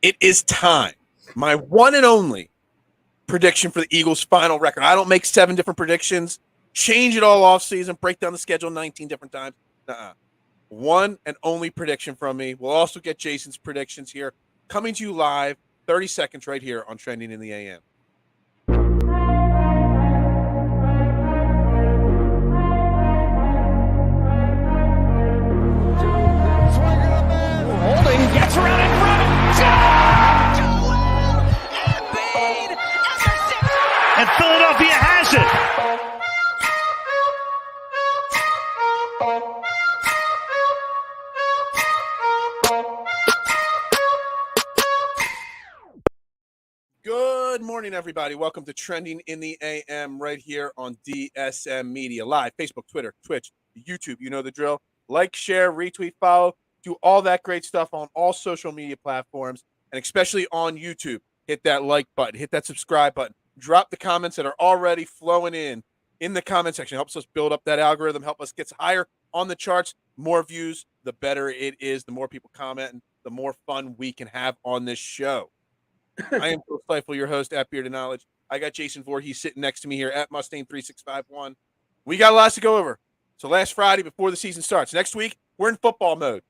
It is time. My one and only prediction for the Eagles' final record. I don't make 7 different predictions, change it all off season, break down the schedule 19 different times. Nuh-uh. One and only prediction from me. We'll also get Jason's predictions here. Coming to you live, 30 seconds right here on Trending in the AM. Holding gets around in front. And Philadelphia has it. Good morning, everybody. Welcome to Trending in the AM right here on DSM Media Live, Facebook, Twitter, Twitch, YouTube. You know the drill. Like, share, retweet, follow. Do all that great stuff on all social media platforms, and especially on YouTube. Hit that like button. Hit that subscribe button. Drop the comments that are already flowing in the comment section. It helps us build up that algorithm, help us get higher on the charts. More views, the better it is. The more people comment, the more fun we can have on this show. I am Phil Stifle, your host at Beard of Knowledge. I got Jason Voorhees sitting next to me here at Mustang3651. We got lots to go over. So last Friday before the season starts. Next week, we're in football mode.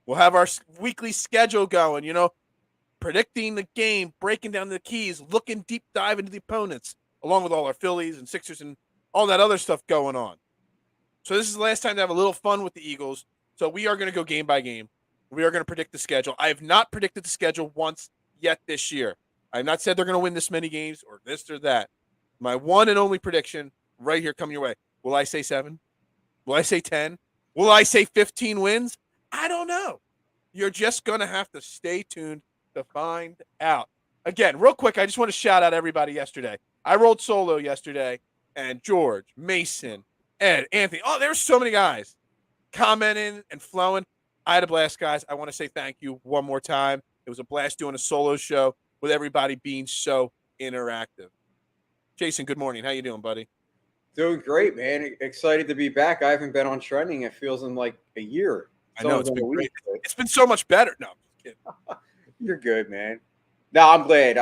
We'll have our weekly schedule going, predicting the game, breaking down the keys, looking deep dive into the opponents, along with all our Phillies and Sixers and all that other stuff going on. So this is the last time to have a little fun with the Eagles. So we are going to go game by game. We are going to predict the schedule. I have not predicted the schedule once yet this year. I have not said they're going to win this many games or this or that. My one and only prediction right here coming your way. Will I say 7? Will I say 10? Will I say 15 wins? I don't know. You're just going to have to stay tuned to find out. Again, real quick, I just want to shout out everybody yesterday. I rolled solo yesterday, and George, Mason, Ed, Anthony. Oh, there were so many guys commenting and flowing. I had a blast, guys. I want to say thank you one more time. It was a blast doing a solo show with everybody being so interactive. Jason, good morning. How you doing, buddy? Doing great, man. Excited to be back. I haven't been on Trending. It feels in like a year. I know it's been great. It's been so much better. No, I'm just kidding. You're good, man. No, I'm glad.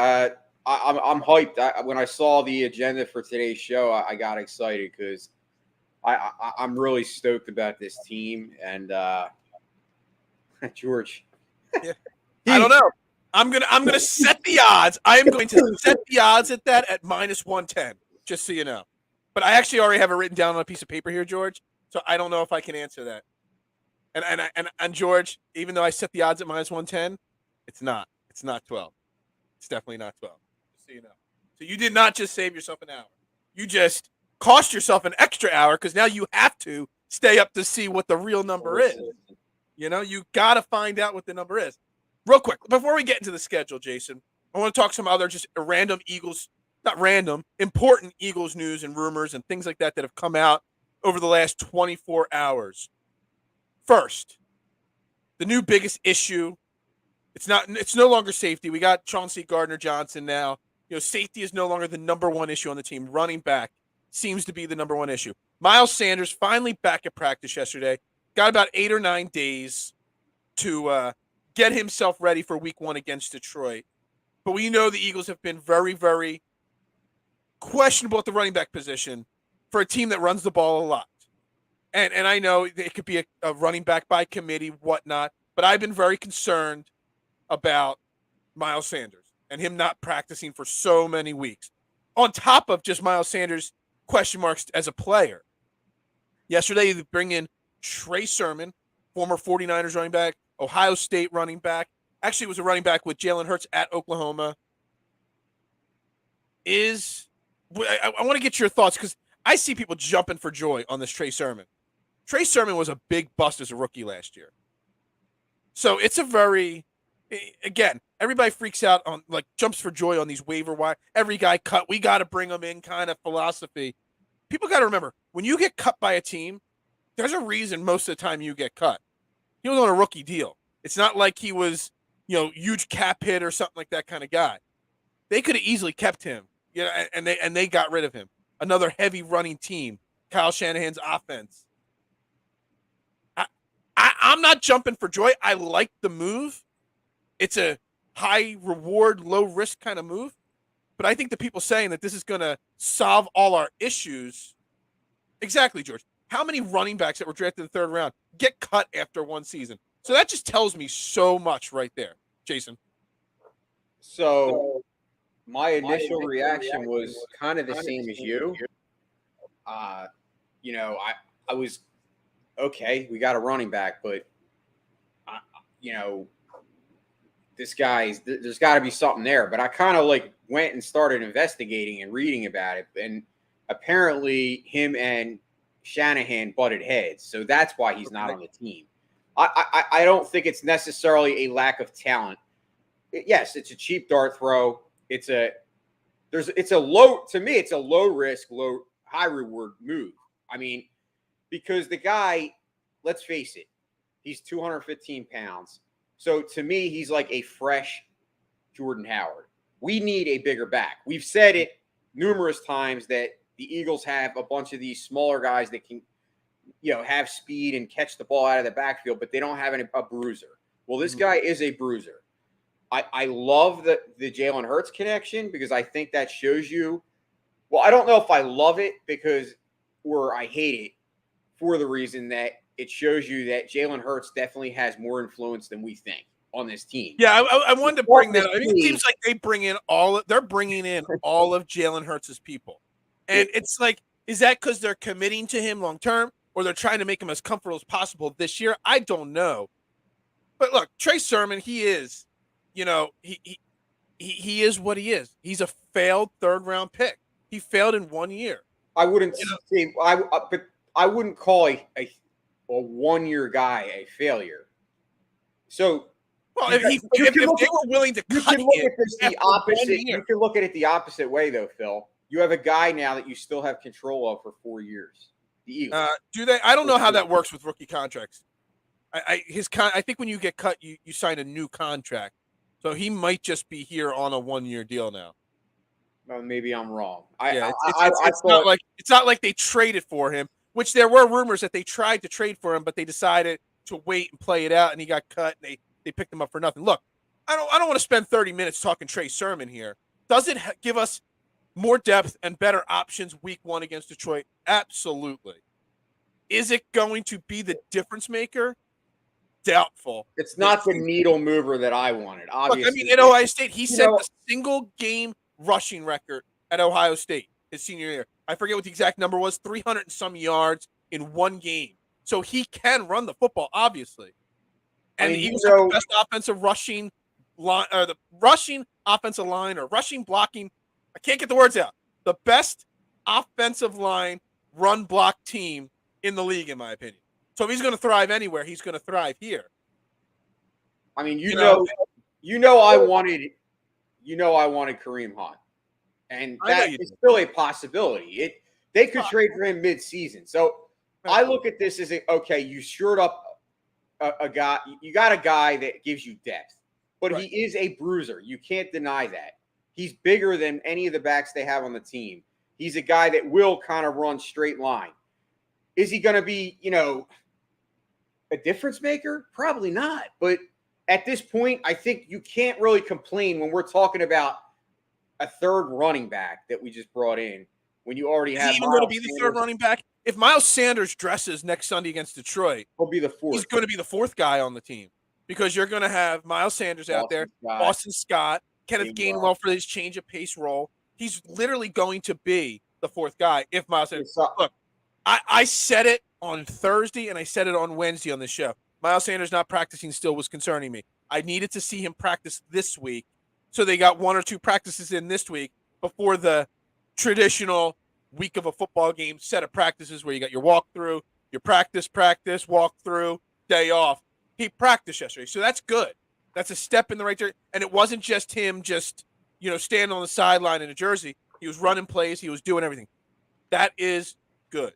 I'm hyped. When I saw the agenda for today's show, I got excited because I'm really stoked about this team. And George, yeah. I don't know. I'm gonna set the odds. I am going to set the odds at that at -110, just so you know. But I actually already have it written down on a piece of paper here, George. So I don't know if I can answer that. And George, even though I set the odds at -110, it's not. It's not 12. It's definitely not 12. Just so you know. So you did not just save yourself an hour. You just cost yourself an extra hour because now you have to stay up to see what the real number is. You got to find out what the number is. Real quick, before we get into the schedule, Jason, I want to talk some other just random Eagles, not random, important Eagles news and rumors and things like that have come out over the last 24 hours. First, the new biggest issue, it's no longer safety. We got Chauncey Gardner-Johnson now. Safety is no longer the number one issue on the team. Running back seems to be the number one issue. Miles Sanders finally back at practice yesterday. Got about 8 or 9 days to get himself ready for week 1 against Detroit. But we know the Eagles have been very, very questionable at the running back position for a team that runs the ball a lot. And I know it could be a running back by committee, whatnot, but I've been very concerned about Miles Sanders and him not practicing for so many weeks. On top of just Miles Sanders' question marks as a player. Yesterday, they bring in Trey Sermon, former 49ers running back, Ohio State running back. Actually, was a running back with Jalen Hurts at Oklahoma. I want to get your thoughts because I see people jumping for joy on this Trey Sermon. Trey Sermon was a big bust as a rookie last year. So it's again, everybody freaks out on, jumps for joy on these waiver wire. Every guy cut, we got to bring them in kind of philosophy. People got to remember, when you get cut by a team, there's a reason most of the time you get cut. He was on a rookie deal. It's not like he was, huge cap hit or something like that kind of guy. They could have easily kept him, and they got rid of him. Another heavy running team, Kyle Shanahan's offense. I'm not jumping for joy. I like the move. It's a high reward, low risk kind of move. But I think the people saying that this is going to solve all our issues. Exactly, George. How many running backs that were drafted in the third round get cut after one season? So that just tells me so much right there, Jason. So my initial reaction was kind of the same as you. I was okay. We got a running back, but this guy's there's got to be something there. But I kind of went and started investigating and reading about it, and apparently him and Shanahan butted heads, so that's why he's not on the team. I don't think it's necessarily a lack of talent. Yes, it's a cheap dart throw. It's a low risk, high reward move. I mean, because the guy, let's face it, he's 215 pounds. So to me, he's like a fresh Jordan Howard. We need a bigger back. We've said it numerous times that the Eagles have a bunch of these smaller guys that can, have speed and catch the ball out of the backfield, but they don't have a bruiser. Well, this guy is a bruiser. I love the Jalen Hurts connection because I think that shows you. Well, I don't know if I love it or I hate it for the reason that it shows you that Jalen Hurts definitely has more influence than we think on this team. Yeah, I wanted to bring that up. I mean, it seems like they're bringing in all of Jalen Hurts' people. And it's like, is that because they're committing to him long term or they're trying to make him as comfortable as possible this year? I don't know. But look, Trey Sermon, he is, he is what he is. He's a failed third-round pick. He failed in 1 year. I wouldn't say but I wouldn't call a 1 year guy a failure. So, if they were willing to cut him, you can look at it the opposite way, though, Phil. You have a guy now that you still have control of for 4 years. The Eagles. Do they? I don't know how that works with rookie contracts. I think when you get cut, you sign a new contract. So he might just be here on a 1 year deal now. Well, maybe I'm wrong. It's not like they traded for him, which there were rumors that they tried to trade for him, but they decided to wait and play it out, and he got cut. And they picked him up for nothing. Look, I don't want to spend 30 minutes talking Trey Sermon here. Does it give us more depth and better options week 1 against Detroit? Absolutely. Is it going to be the difference maker? Doubtful. It's not the needle mover that I wanted, obviously. Look, I mean, at Ohio State, he set the single game rushing record at Ohio State his senior year. I forget what the exact number was, 300 and some yards in 1 game. So he can run the football, obviously. And the Eagles have the best offensive rushing line, or the rushing offensive line, or rushing blocking. I can't get the words out. The best offensive line run block team in the league, in my opinion. So if he's going to thrive anywhere, he's going to thrive here. I mean, I wanted Kareem Hunt, and that is still a possibility. They could trade for him mid-season. So I look at this as you shored up a guy. You got a guy that gives you depth, but he is a bruiser. You can't deny that. He's bigger than any of the backs they have on the team. He's a guy that will kind of run straight line. Is he going to be, a difference maker? Probably not. But at this point, I think you can't really complain when we're talking about a third running back that we just brought in when you already have. Is he even going to be the third running back? If Miles Sanders dresses next Sunday against Detroit, he'll be the fourth. He's going to be the fourth guy on the team because you're going to have Miles Sanders out there, Boston Scott, Kenneth Gainwell for his change of pace role. He's literally going to be the fourth guy if Miles Sanders. Look, I said it on Thursday and I said it on Wednesday on the show. Miles Sanders not practicing still was concerning me. I needed to see him practice this week. So they got 1 or 2 practices in this week before the traditional week of a football game set of practices where you got your walkthrough, your practice, walkthrough, day off. He practiced yesterday. So that's good. That's a step in the right direction. And it wasn't just him standing on the sideline in a jersey. He was running plays. He was doing everything. That is good.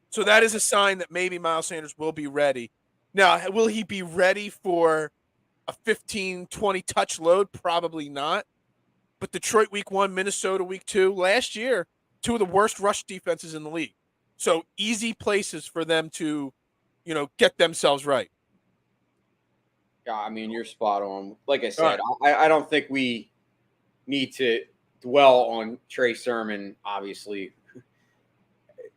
So that is a sign that maybe Miles Sanders will be ready. Now, will he be ready for a 15, 20 touch load? Probably not. But Detroit week 1, Minnesota week 2, last year, 2 of the worst rush defenses in the league. So easy places for them to, get themselves right. Yeah, I mean, you're spot on. Like I All said, I don't think we need to dwell on Trey Sermon, obviously,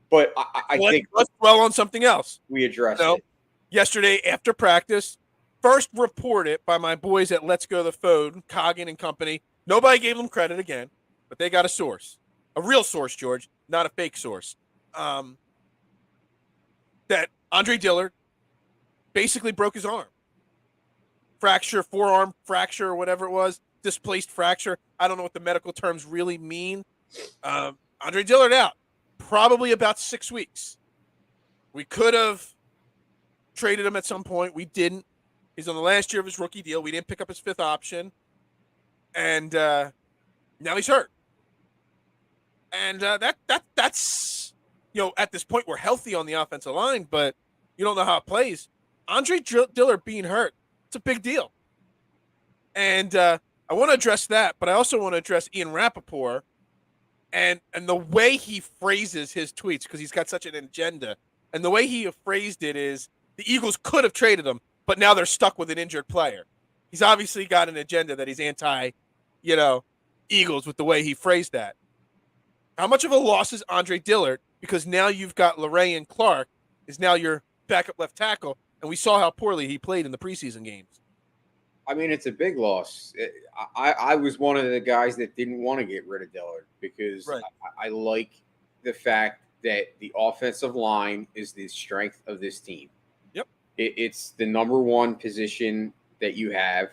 but I think Let's dwell on something else. we addressed No. it. Yesterday after practice, first reported by my boys at Let's Go the Phone, Coggin and company. Nobody gave them credit again, but they got a source, a real source, George, not a fake source. That Andre Dillard basically broke his arm, forearm fracture, or whatever it was, displaced fracture. I don't know what the medical terms really mean. Andre Dillard out, probably about 6 weeks. We could have traded him at some point. We didn't. He's on the last year of his rookie deal. We didn't pick up his fifth option. And now he's hurt. And that's, at this point, we're healthy on the offensive line, but you don't know how it plays. Andre Dillard being hurt, it's a big deal. And I want to address that, but I also want to address Ian Rappaport and the way he phrases his tweets, because he's got such an agenda. And the way he phrased it is the Eagles could have traded him, but now they're stuck with an injured player. He's obviously got an agenda that he's anti, Eagles with the way he phrased that. How much of a loss is Andre Dillard? Because now you've got LaRayan Clark is now your backup left tackle, and we saw how poorly he played in the preseason games. I mean, it's a big loss. I was one of the guys that didn't want to get rid of Dillard because Right. I like the fact that the offensive line is the strength of this team. Yep. It's the number one position that you have.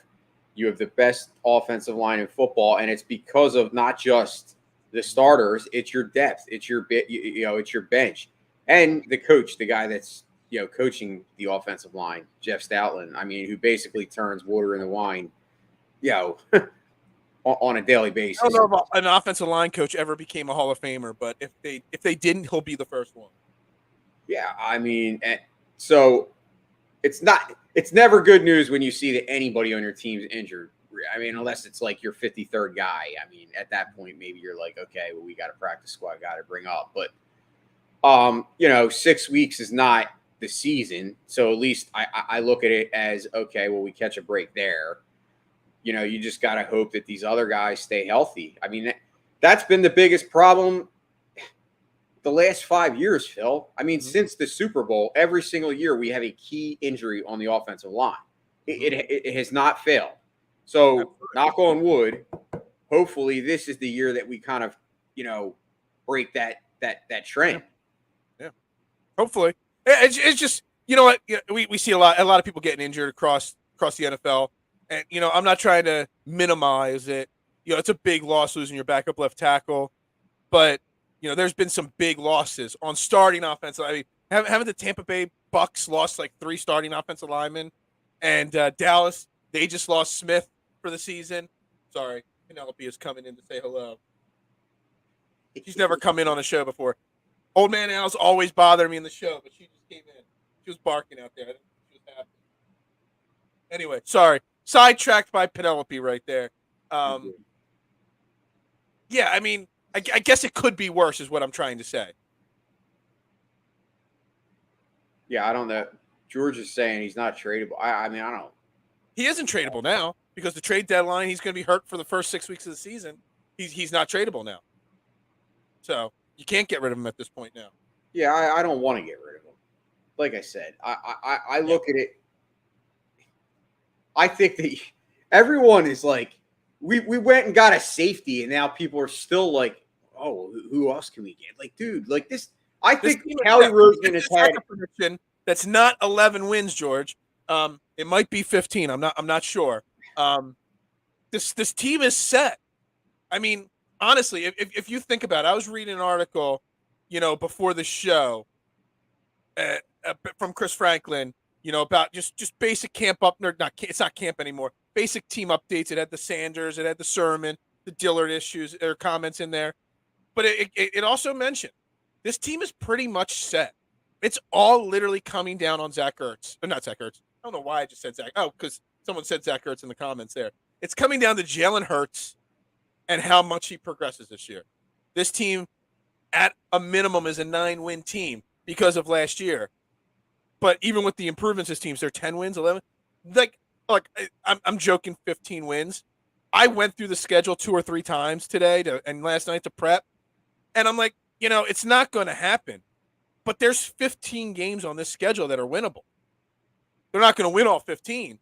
You have the best offensive line in football, and it's because of not just the starters, it's your depth, it's your it's your bench, and the coach, the guy that's coaching the offensive line, Jeff Stoutland. I mean, who basically turns water into wine, on a daily basis. I don't know if an offensive line coach ever became a Hall of Famer, but if they didn't, he'll be the first one. Yeah, I mean, so it's never good news when you see that anybody on your team's injured. I mean, unless it's like your 53rd guy. I mean, at that point, maybe you're like, okay, well, we got a practice squad guy to bring up. But, 6 weeks is not the season. So at least I look at it as, okay, well, we catch a break there. You just got to hope that these other guys stay healthy. I mean, that's been the biggest problem the last 5 years, Phil. I mean, since the Super Bowl, every single year we have a key injury on the offensive line. It has not failed. So, knock on wood, hopefully this is the year that we kind of, break that trend. Yeah. Hopefully. It's just, you know what? We see a lot of people getting injured across the NFL. And, I'm not trying to minimize it. It's a big loss losing your backup left tackle. But, there's been some big losses on starting offensive. I mean, haven't the Tampa Bay Bucks lost like 3 starting offensive linemen? And Dallas, they just lost Smith for the season. Sorry, Penelope is coming in to say hello. She's never come in on a show before. Old Man Al's always bothering me in the show, but she just came in. She was barking out there. I didn't know she was happy. Anyway, sorry. Sidetracked by Penelope right there. Yeah, I mean, I guess it could be worse is what I'm trying to say. Yeah, I don't know. George is saying he's not tradable. I mean, I don't know. He isn't tradable now because the trade deadline, he's going to be hurt for the first 6 weeks of the season. He's not tradable now. So you can't get rid of him at this point now. Yeah, I don't want to get rid of him. Like I said, I look at it. I think that everyone is like, we went and got a safety, and now people are still like, oh, who else can we get? Like, dude, like this. I think Howie Roseman has had a prediction that's not 11 wins, George. It might be 15. I'm not sure. This team is set. I mean, honestly, if you think about it, I was reading an article, before the show from Chris Franklin, about just basic camp up. It's not camp anymore. Basic team updates. It had the Sanders, it had the Sermon, the Dillard issues or comments in there. But it also mentioned this team is pretty much set. It's all literally coming down on Zach Ertz. Or not Zach Ertz. I don't know why I just said Zach. Oh, because someone said Zach Ertz in the comments there. It's coming down to Jalen Hurts and how much he progresses this year. This team, at a minimum, is a 9-win team because of last year. But even with the improvements, this team's they're 10 wins, 11. Like, look, I'm joking 15 wins. I went through the schedule 2 or 3 times today and last night to prep, and I'm like, it's not going to happen. But there's 15 games on this schedule that are winnable. They're not going to win all 15.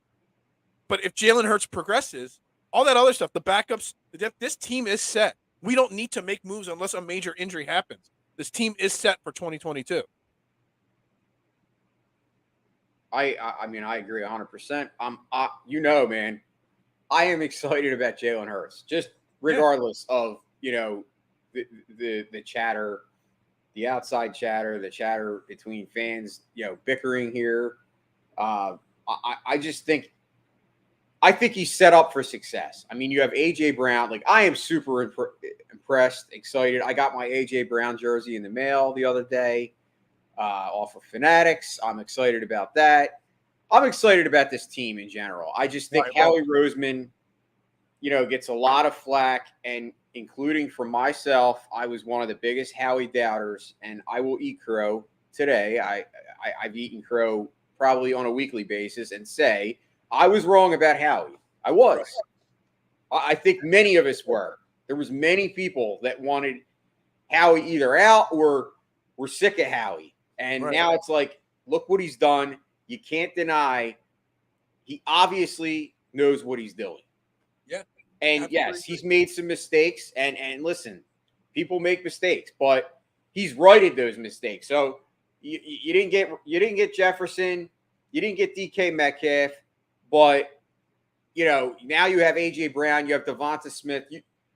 But if Jalen Hurts progresses, all that other stuff, the backups, this team is set. We don't need to make moves unless a major injury happens. This team is set for 2022. I mean, I agree 100%. Man, I am excited about Jalen Hurts, just regardless of, the chatter, the outside chatter, the chatter between fans, bickering here. I just think he's set up for success. I mean, you have AJ Brown. Like, I am super impressed, excited. I got my AJ Brown jersey in the mail the other day off of Fanatics. I'm excited about that. I'm excited about this team in general. I just think Howie Roseman, gets a lot of flack, and including from myself, I was one of the biggest Howie doubters, and I will eat crow today. I've eaten crow probably on a weekly basis and say I was wrong about Howie. I was. I think many of us were. There was many people that wanted Howie either out or were sick of Howie. And now it's like, look what he's done. You can't deny he obviously knows what he's doing. Yeah. And yes, he's made some mistakes. And listen, people make mistakes, but he's righted those mistakes. So you didn't get Jefferson, you didn't get DK Metcalf, but now you have AJ Brown, you have Devonta Smith.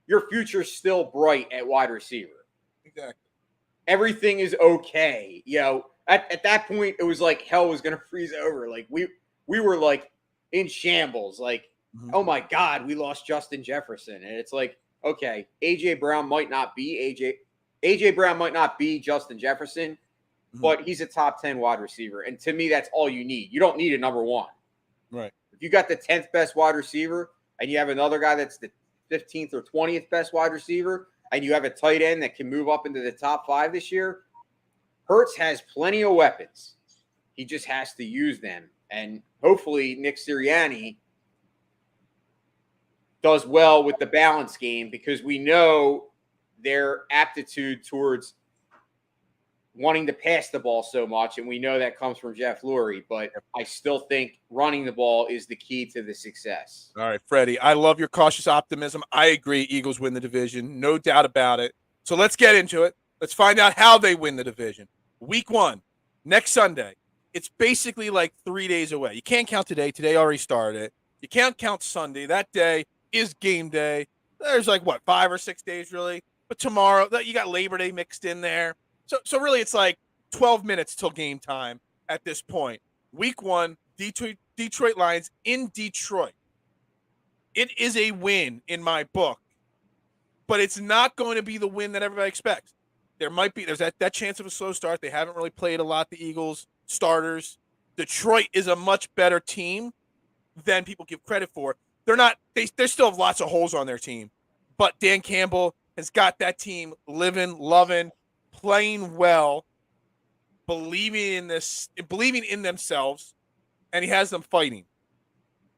Your future's still bright at wide receiver. Exactly. Everything is okay. At that point, it was like hell was going to freeze over. Like we were like in shambles. Like, oh my God, we lost Justin Jefferson. And it's like, okay, AJ Brown might not be Justin Jefferson, but he's a top 10 wide receiver. And to me, that's all you need. You don't need a number one. Right. If you got the 10th best wide receiver and you have another guy that's the 15th or 20th best wide receiver, and you have a tight end that can move up into the top 5 this year, Hurts has plenty of weapons. He just has to use them. And hopefully Nick Sirianni does well with the balance game, because we know their aptitude towards wanting to pass the ball so much, and we know that comes from Jeff Lurie, but I still think running the ball is the key to the success. All right, Freddie, I love your cautious optimism. I agree, Eagles win the division, no doubt about it. So let's get into it. Let's find out how they win the division. Week 1, next Sunday. It's basically like 3 days away. You can't count today. Today already started. You can't count Sunday. That day is game day. There's 5 or 6 days really. But tomorrow, you got Labor Day mixed in there. So really, it's like 12 minutes till game time at this point. Week 1, Detroit Lions in Detroit. It is a win in my book, but it's not going to be the win that everybody expects. There's that chance of a slow start. They haven't really played a lot, the Eagles starters. Detroit is a much better team than people give credit for. They still have lots of holes on their team, but Dan Campbell has got that team living, loving, playing well, believing in themselves, and he has them fighting.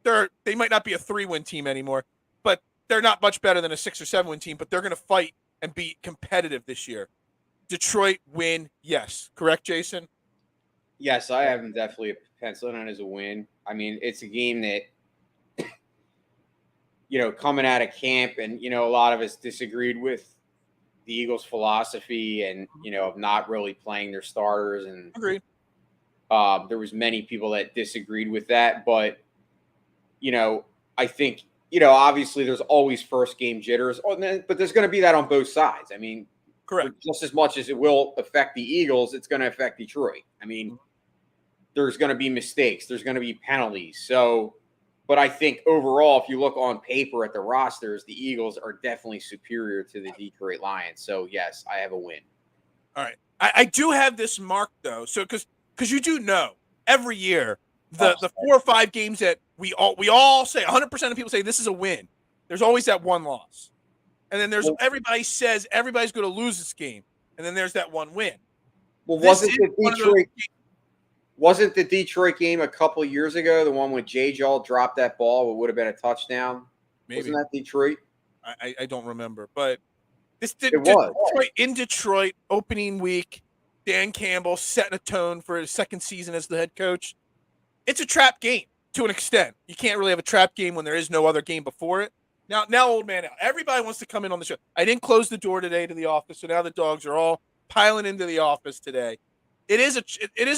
They might not be a 3-win team anymore, but they're not much better than a 6 or 7-win team, but they're going to fight and be competitive this year. Detroit win, yes. Correct, Jason? Yes, I have them definitely penciling on as a win. I mean, it's a game that, coming out of camp, and, a lot of us disagreed with the Eagles' philosophy and, of not really playing their starters. And agreed. There was many people that disagreed with that. But, I think, obviously there's always first game jitters, but there's going to be that on both sides. I mean, correct. Just as much as it will affect the Eagles, it's going to affect Detroit. I mean, there's going to be mistakes. There's going to be penalties. So, but I think overall, if you look on paper at the rosters, the Eagles are definitely superior to the Detroit Lions. So, yes, I have a win. All right. I do have this marked, though. So, because you do know every year the 4 or 5 games that we all say, 100% of people say this is a win. There's always that one loss. And then everybody says everybody's going to lose this game. And then there's that one win. Well, wasn't Wasn't the Detroit game a couple of years ago the one when J-Jaw dropped that ball? It would have been a touchdown. Maybe. Wasn't that Detroit? I don't remember, but this did It was. Detroit, in Detroit opening week. Dan Campbell setting a tone for his second season as the head coach. It's a trap game to an extent. You can't really have a trap game when there is no other game before it. Now, old man out. Everybody wants to come in on the show. I didn't close the door today to the office, so now the dogs are all piling into the office today. It is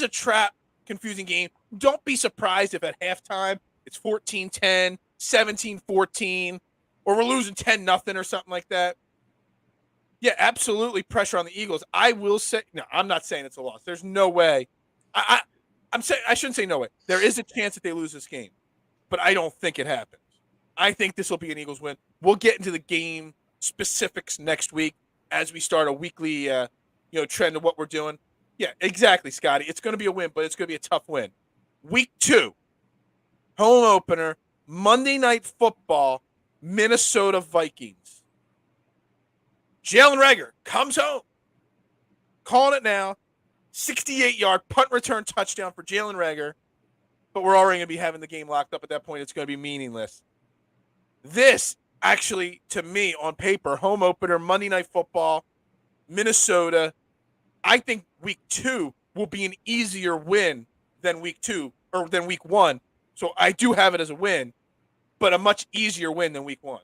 a trap, confusing game. Don't be surprised if at halftime it's 14-10, 17-14, or we're losing 10-0 or something like that. Yeah, absolutely pressure on the Eagles. I will say, no, I'm not saying it's a loss. There's no way. I'm saying I shouldn't say no way. There is a chance that they lose this game, but I don't think it happens. I think this will be an Eagles win. We'll get into the game specifics next week as we start a weekly, trend of what we're doing. Yeah, exactly, Scotty. It's going to be a win, but it's going to be a tough win. Week 2, home opener, Monday Night Football, Minnesota Vikings. Jalen Reagor comes home. Calling it now. 68-yard punt return touchdown for Jalen Reagor. But we're already going to be having the game locked up at that point. It's going to be meaningless. This, actually, to me, on paper, home opener, Monday Night Football, Minnesota. I think week 2 will be an easier win than week 1. So I do have it as a win, but a much easier win than week 1.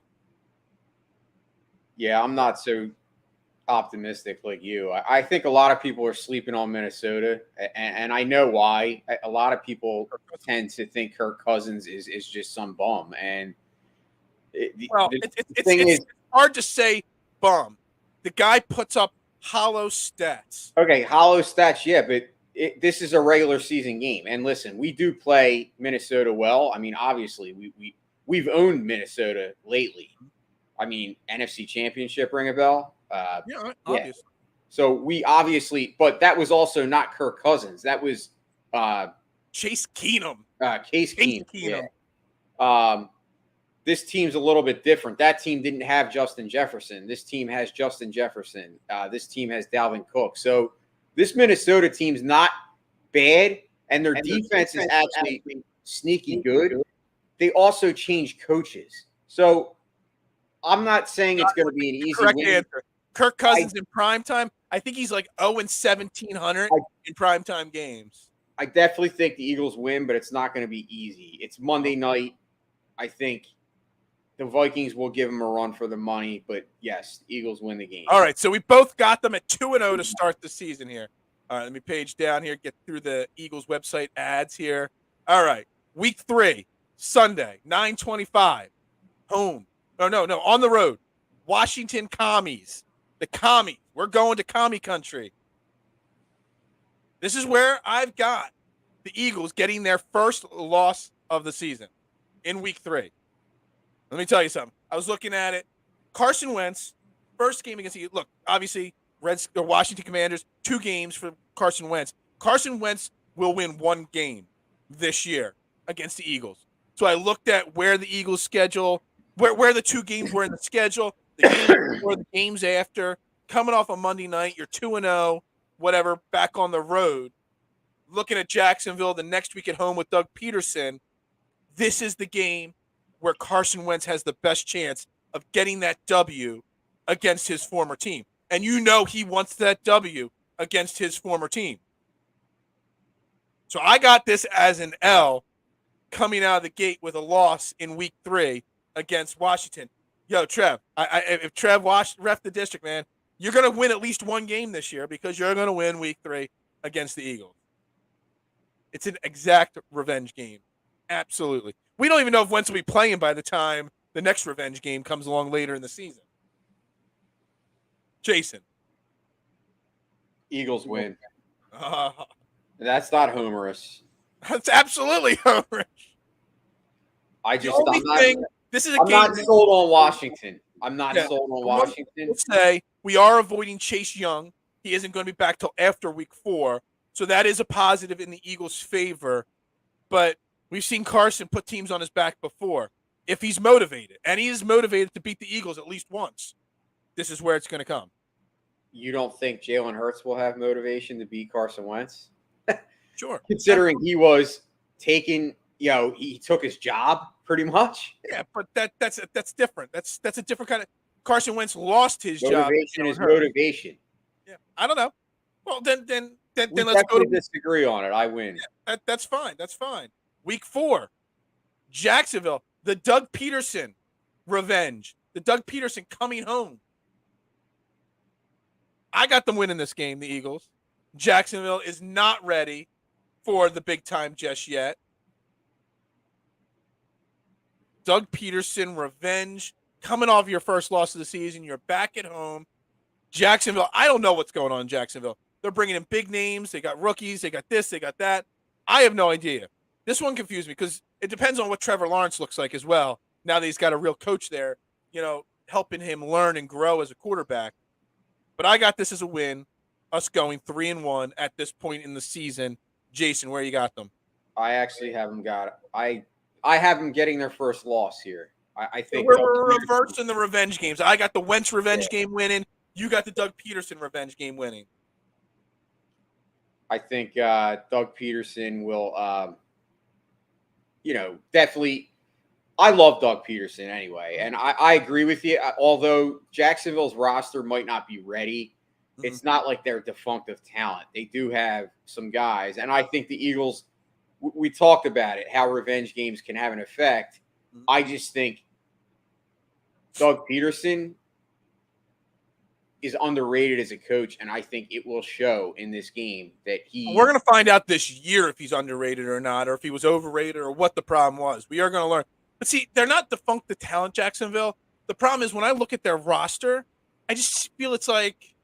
Yeah, I'm not so optimistic like you. I think a lot of people are sleeping on Minnesota, and I know why. A lot of people tend to think Kirk Cousins is just some bum, and it's hard to say bum. The guy puts up hollow stats. Okay, hollow stats, yeah, but this is a regular season game. And listen, we do play Minnesota well. I mean, obviously, we've owned Minnesota lately. I mean, NFC Championship, ring a bell? Obviously. Yeah. So we obviously, but that was also not Kirk Cousins. That was Chase Keenum. Case Keenum. Yeah. This team's a little bit different. That team didn't have Justin Jefferson. This team has Justin Jefferson. This team has Dalvin Cook. So this Minnesota team's not bad, and their defense is actually sneaky good. They also changed coaches. So I'm not saying it's going to be an easy correct win. Answer. Kirk Cousins in primetime, I think he's like 0-1700 in primetime games. I definitely think the Eagles win, but it's not going to be easy. It's Monday night. I think the Vikings will give them a run for the money, but yes, the Eagles win the game. All right, so we both got them at 2-0 to start the season here. All right, let me page down here, get through the Eagles website ads here. All right, week 3, Sunday, 9:25, home. No, on the road. Washington Commies. The Commies. We're going to Commie Country. This is where I've got the Eagles getting their first loss of the season in week 3. Let me tell you something. I was looking at it. Carson Wentz, first game against the Eagles. Look, obviously, Washington Commanders, 2 games for Carson Wentz. Carson Wentz will win 1 game this year against the Eagles. So I looked at where the Eagles schedule, where the 2 games were in the schedule, the games before, the games after. Coming off a Monday night, you're 2-0, whatever, back on the road. Looking at Jacksonville the next week at home with Doug Peterson. This is the game where Carson Wentz has the best chance of getting that W against his former team. And you know he wants that W against his former team. So I got this as an L coming out of the gate with a loss in week 3 against Washington. Yo, Trev, if Trev ref the district, man, you're going to win at least 1 game this year because you're going to win week 3 against the Eagles. It's an exact revenge game. Absolutely. We don't even know if Wentz will be playing by the time the next revenge game comes along later in the season. Jason. Eagles win. That's not humorous. That's absolutely humorous. This is a I'm game. not sold on Washington. I'm not sold on Washington. Let's say we are avoiding Chase Young. He isn't going to be back till after week 4. So that is a positive in the Eagles' favor. But we've seen Carson put teams on his back before. If he's motivated, and he is motivated to beat the Eagles at least once, this is where it's going to come. You don't think Jalen Hurts will have motivation to beat Carson Wentz? Sure. considering he was taking, he took his job pretty much. Yeah, but that's different. That's a different kind of. Carson Wentz lost his job. Motivation is motivation. Yeah, I don't know. Well, then We let's go to disagree on it. I win. yeah, that's fine. That's fine. Week 4, Jacksonville, the Doug Peterson revenge. The Doug Peterson coming home. I got them winning this game, the Eagles. Jacksonville is not ready for the big time just yet. Doug Peterson revenge. Coming off your first loss of the season, you're back at home. Jacksonville, I don't know what's going on in Jacksonville. They're bringing in big names. They got rookies. They got this. They got that. I have no idea. This one confused me because it depends on what Trevor Lawrence looks like as well. Now that he's got a real coach there, helping him learn and grow as a quarterback. But I got this as a win, us going 3-1 at this point in the season. Jason, where you got them? I actually have them I have them getting their first loss here. I think we're reversing the revenge games. I got the Wentz revenge game winning. You got the Doug Peterson revenge game winning. I think Doug Peterson will, definitely. I love Doug Peterson anyway, and I agree with you. Although Jacksonville's roster might not be ready, it's not like they're defunct of talent. They do have some guys, and I think the Eagles. We talked about it, how revenge games can have an effect. I just think Doug Peterson is underrated as a coach, and I think it will show in this game that We're going to find out this year if he's underrated or not, or if he was overrated, or what the problem was. We are going to learn. But see, they're not defunct the talent, Jacksonville. The problem is when I look at their roster, I just feel it's like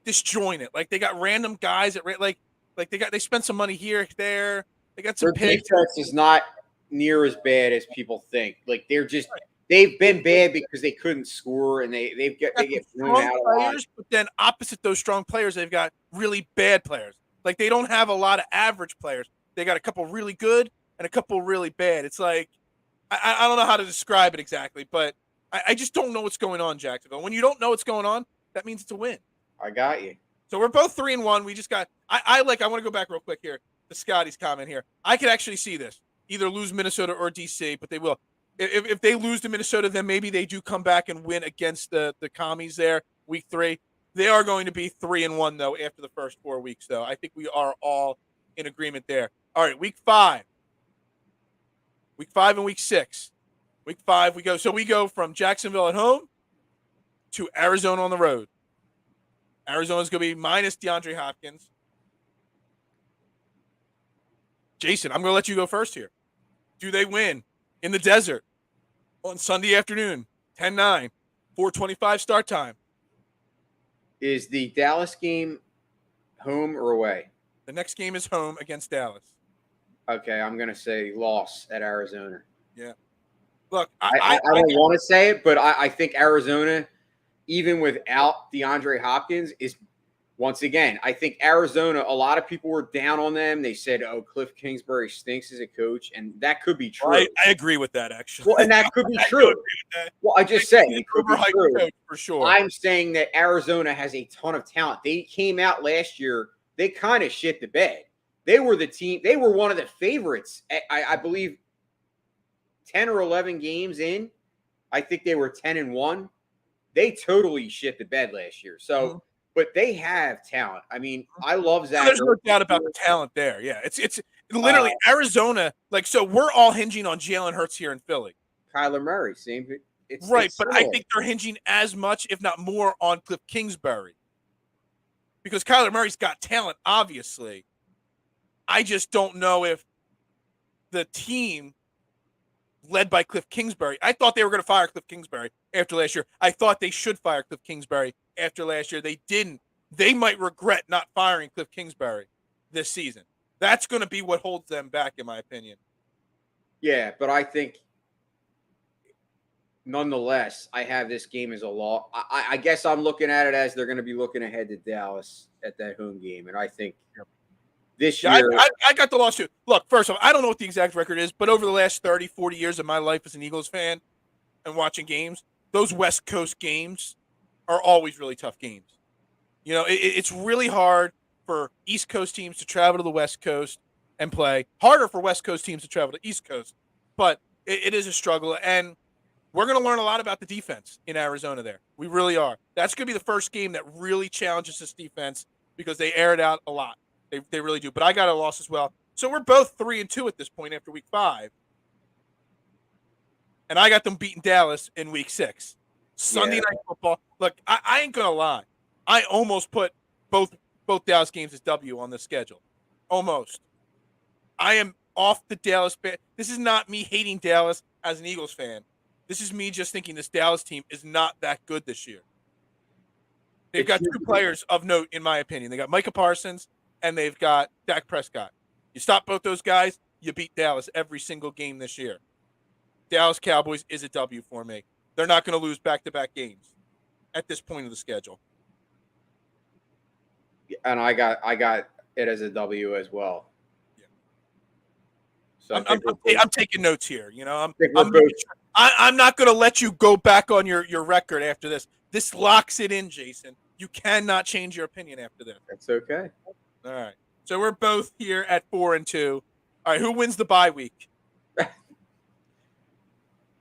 disjointed. Like they got random guys that they spent some money here, there. They got some their defense is not near as bad as people think. Like they've been bad because they couldn't score and they get blown out a lot. But then opposite those strong players, they've got really bad players. Like they don't have a lot of average players. They got a couple really good and a couple really bad. It's like I don't know how to describe it exactly, but I just don't know what's going on, Jacksonville. When you don't know what's going on, that means it's a win. I got you. So we're both 3-1. We just got I want to go back real quick here to Scotty's comment here. I could actually see this. Either lose Minnesota or DC, but they will. If they lose to Minnesota, then maybe they do come back and win against the Commies there, week 3. They are going to be 3-1, though, after the first 4 weeks, though. I think we are all in agreement there. All right, week 5. Week 5 and week 6. Week 5, we go from Jacksonville at home to Arizona on the road. Arizona's going to be minus DeAndre Hopkins. Jason, I'm going to let you go first here. Do they win in the desert on Sunday afternoon, 10-9, 4:25 start time? Is the Dallas game home or away? The next game is home against Dallas. Okay, I'm going to say loss at Arizona. Yeah. Look, I don't want to say it, but I think Arizona, even without DeAndre Hopkins, is once again, I think Arizona, a lot of people were down on them. They said, oh, Cliff Kingsbury stinks as a coach, and that could be true. I agree with that, actually. Well, and that could be true. Well, I just said it could be true. Coach, for sure. I'm saying that Arizona has a ton of talent. They came out last year. They kind of shit the bed. They were the team. They were one of the favorites. I believe 10 or 11 games in. I think they were 10-1. They totally shit the bed last year. So, but they have talent. I mean, I love Zach. There's no doubt about the talent there. Yeah, it's literally Arizona. Like, so we're all hinging on Jalen Hurts here in Philly. Kyler Murray, same. Right, but I think they're hinging as much, if not more, on Cliff Kingsbury. Because Kyler Murray's got talent, obviously. I just don't know if the team led by Cliff Kingsbury. I thought they were going to fire Cliff Kingsbury after last year. I thought they should fire Cliff Kingsbury after last year. They didn't. They might regret not firing Cliff Kingsbury this season. That's going to be what holds them back, in my opinion. Yeah, but I think nonetheless, I have this game as a loss. I guess I'm looking at it as they're going to be looking ahead to Dallas at that home game. And I think this year. I got the loss too. Look, first off, I don't know what the exact record is, but over the last 30, 40 years of my life as an Eagles fan and watching games, those West Coast games are always really tough games. You know, it's really hard for East Coast teams to travel to the West Coast and play. Harder for West Coast teams to travel to East Coast, but it is a struggle. And we're going to learn a lot about the defense in Arizona there. We really are. That's going to be the first game that really challenges this defense because they air it out a lot. They really do. But I got a loss as well. So we're both 3-2 at this point after week 5. And I got them beating Dallas in week 6. Sunday Night Football. Look, I ain't going to lie. I almost put both Dallas games as W on the schedule. Almost. I am off the Dallas. This is not me hating Dallas as an Eagles fan. This is me just thinking this Dallas team is not that good this year. They've got 2 players of note, in my opinion. They got Micah Parsons and they've got Dak Prescott. You stop both those guys, you beat Dallas every single game this year. Dallas Cowboys is a W for me. They're not going to lose back-to-back games at this point of the schedule. And I got it as a W as well. Yeah. So I'm taking notes here. You know, I'm not going to let you go back on your record after this. This locks it in, Jason. You cannot change your opinion after this. That's okay. All right. So we're both here at 4-2. All right. Who wins the bye week?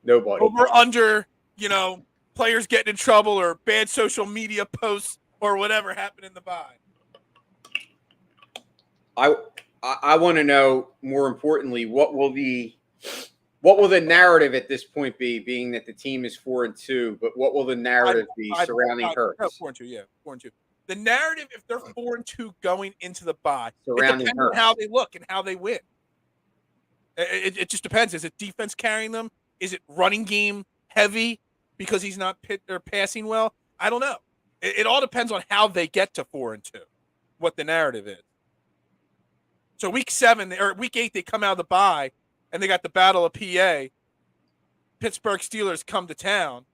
Nobody. Over under, players getting in trouble or bad social media posts or whatever happened in the bye. I want to know, more importantly, what will the narrative at this point be, being that the team is 4-2, but what will the narrative be surrounding Hurts? 4-2, yeah, 4-2. The narrative, if they're 4-2 going into the bye, surrounding it depends on how they look and how they win. It just depends. Is it defense carrying them? Is it running game heavy because he's not passing well? I don't know. It all depends on how they get to 4-2, what the narrative is. So week 8, they come out of the bye, and they got the Battle of PA. Pittsburgh Steelers come to town,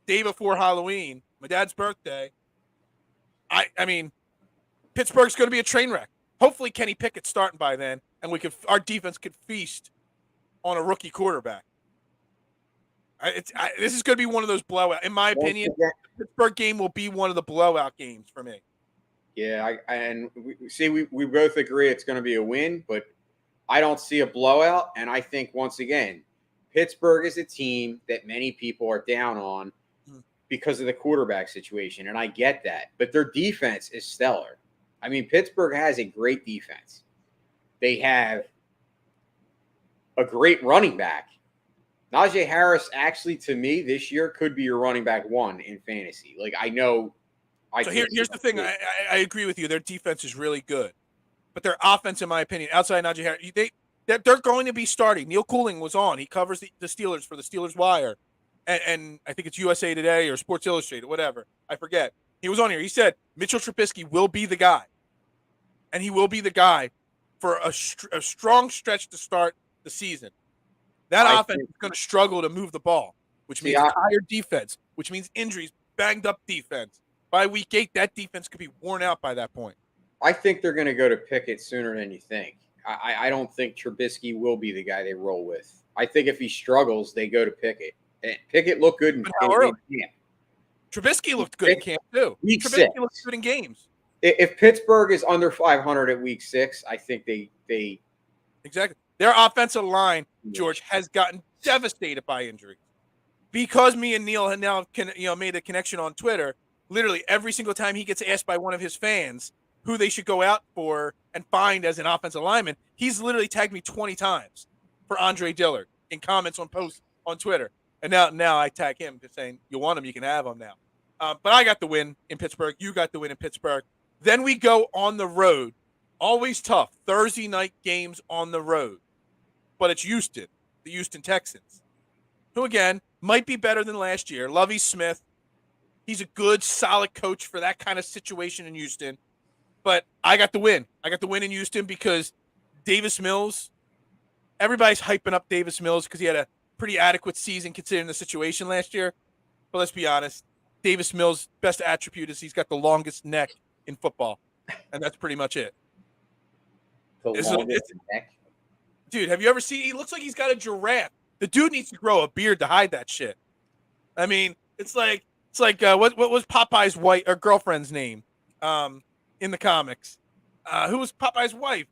day before Halloween, my dad's birthday. I mean, Pittsburgh's going to be a train wreck. Hopefully Kenny Pickett's starting by then, and our defense could feast on a rookie quarterback. This is going to be one of those blowouts. In my opinion, the Pittsburgh game will be one of the blowout games for me. Yeah, we both agree it's going to be a win, but I don't see a blowout. And I think, once again, Pittsburgh is a team that many people are down on because of the quarterback situation, and I get that. But their defense is stellar. I mean, Pittsburgh has a great defense. They have a great running back. Najee Harris, actually, to me, this year could be your running back 1 in fantasy. Like, I know. So here's the thing. I agree with you. Their defense is really good. But their offense, in my opinion, outside Najee Harris, they're going to be starting. Neil Cooling was on. He covers the Steelers for the Steelers Wire. And I think it's USA Today or Sports Illustrated, whatever. I forget. He was on here. He said Mitchell Trubisky will be the guy. And he will be the guy for a strong stretch to start the season. That offense is going to struggle to move the ball, which means tired defense, which means injuries, banged up defense. By week 8, that defense could be worn out by that point. I think they're going to go to Pickett sooner than you think. I don't think Trubisky will be the guy they roll with. I think if he struggles, they go to Pickett. And Pickett looked good in camp. Trubisky looked good in camp, too. Trubisky looked good in games. If Pittsburgh is under 500 at week 6, I think they exactly. Their offensive line, George, has gotten devastated by injury. Because me and Neil have now made a connection on Twitter, literally every single time he gets asked by one of his fans who they should go out for and find as an offensive lineman, he's literally tagged me 20 times for Andre Dillard in comments on posts on Twitter. And now I tag him just saying, you want him, you can have him now. But I got the win in Pittsburgh. You got the win in Pittsburgh. Then we go on the road. Always tough. Thursday night games on the road. But it's Houston, the Houston Texans, who, again, might be better than last year. Lovie Smith, he's a good, solid coach for that kind of situation in Houston. But I got the win. I got the win in Houston because Davis Mills, everybody's hyping up Davis Mills because he had a pretty adequate season considering the situation last year. But let's be honest, Davis Mills' best attribute is he's got the longest neck in football. And that's pretty much it. The longest neck? Dude, have you ever seen? He looks like he's got a giraffe. The dude needs to grow a beard to hide that shit. I mean, it's like what was Popeye's wife or girlfriend's name in the comics? Who was Popeye's wife?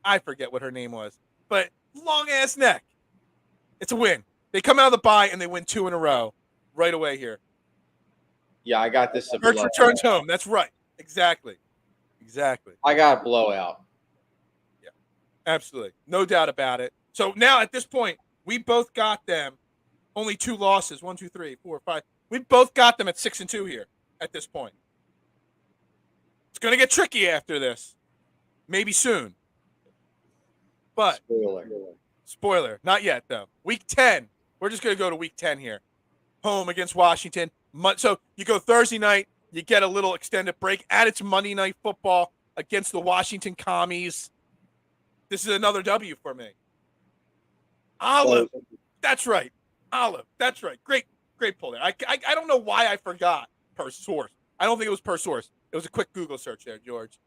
I forget what her name was, but long ass neck. It's a win. They come out of the bye and they win 2 in a row right away here. Yeah, I got this. Church returns home. That's right. Exactly. I got a blowout. Yeah, absolutely. No doubt about it. So now at this point, we both got them only 2 losses. 1, 2, 3, 4, 5. We both got them at 6-2 here at this point. It's going to get tricky after this. Maybe soon. But spoiler, not yet though. Week 10. We're just going to go to week 10 here. Home against Washington. So you go Thursday night, you get a little extended break. Add it to Monday Night Football against the Washington Commies. This is another W for me. Olive. That's right. Olive. That's right. Great pull there. I don't know why I forgot per source. I don't think it was per source. It was a quick Google search there, George.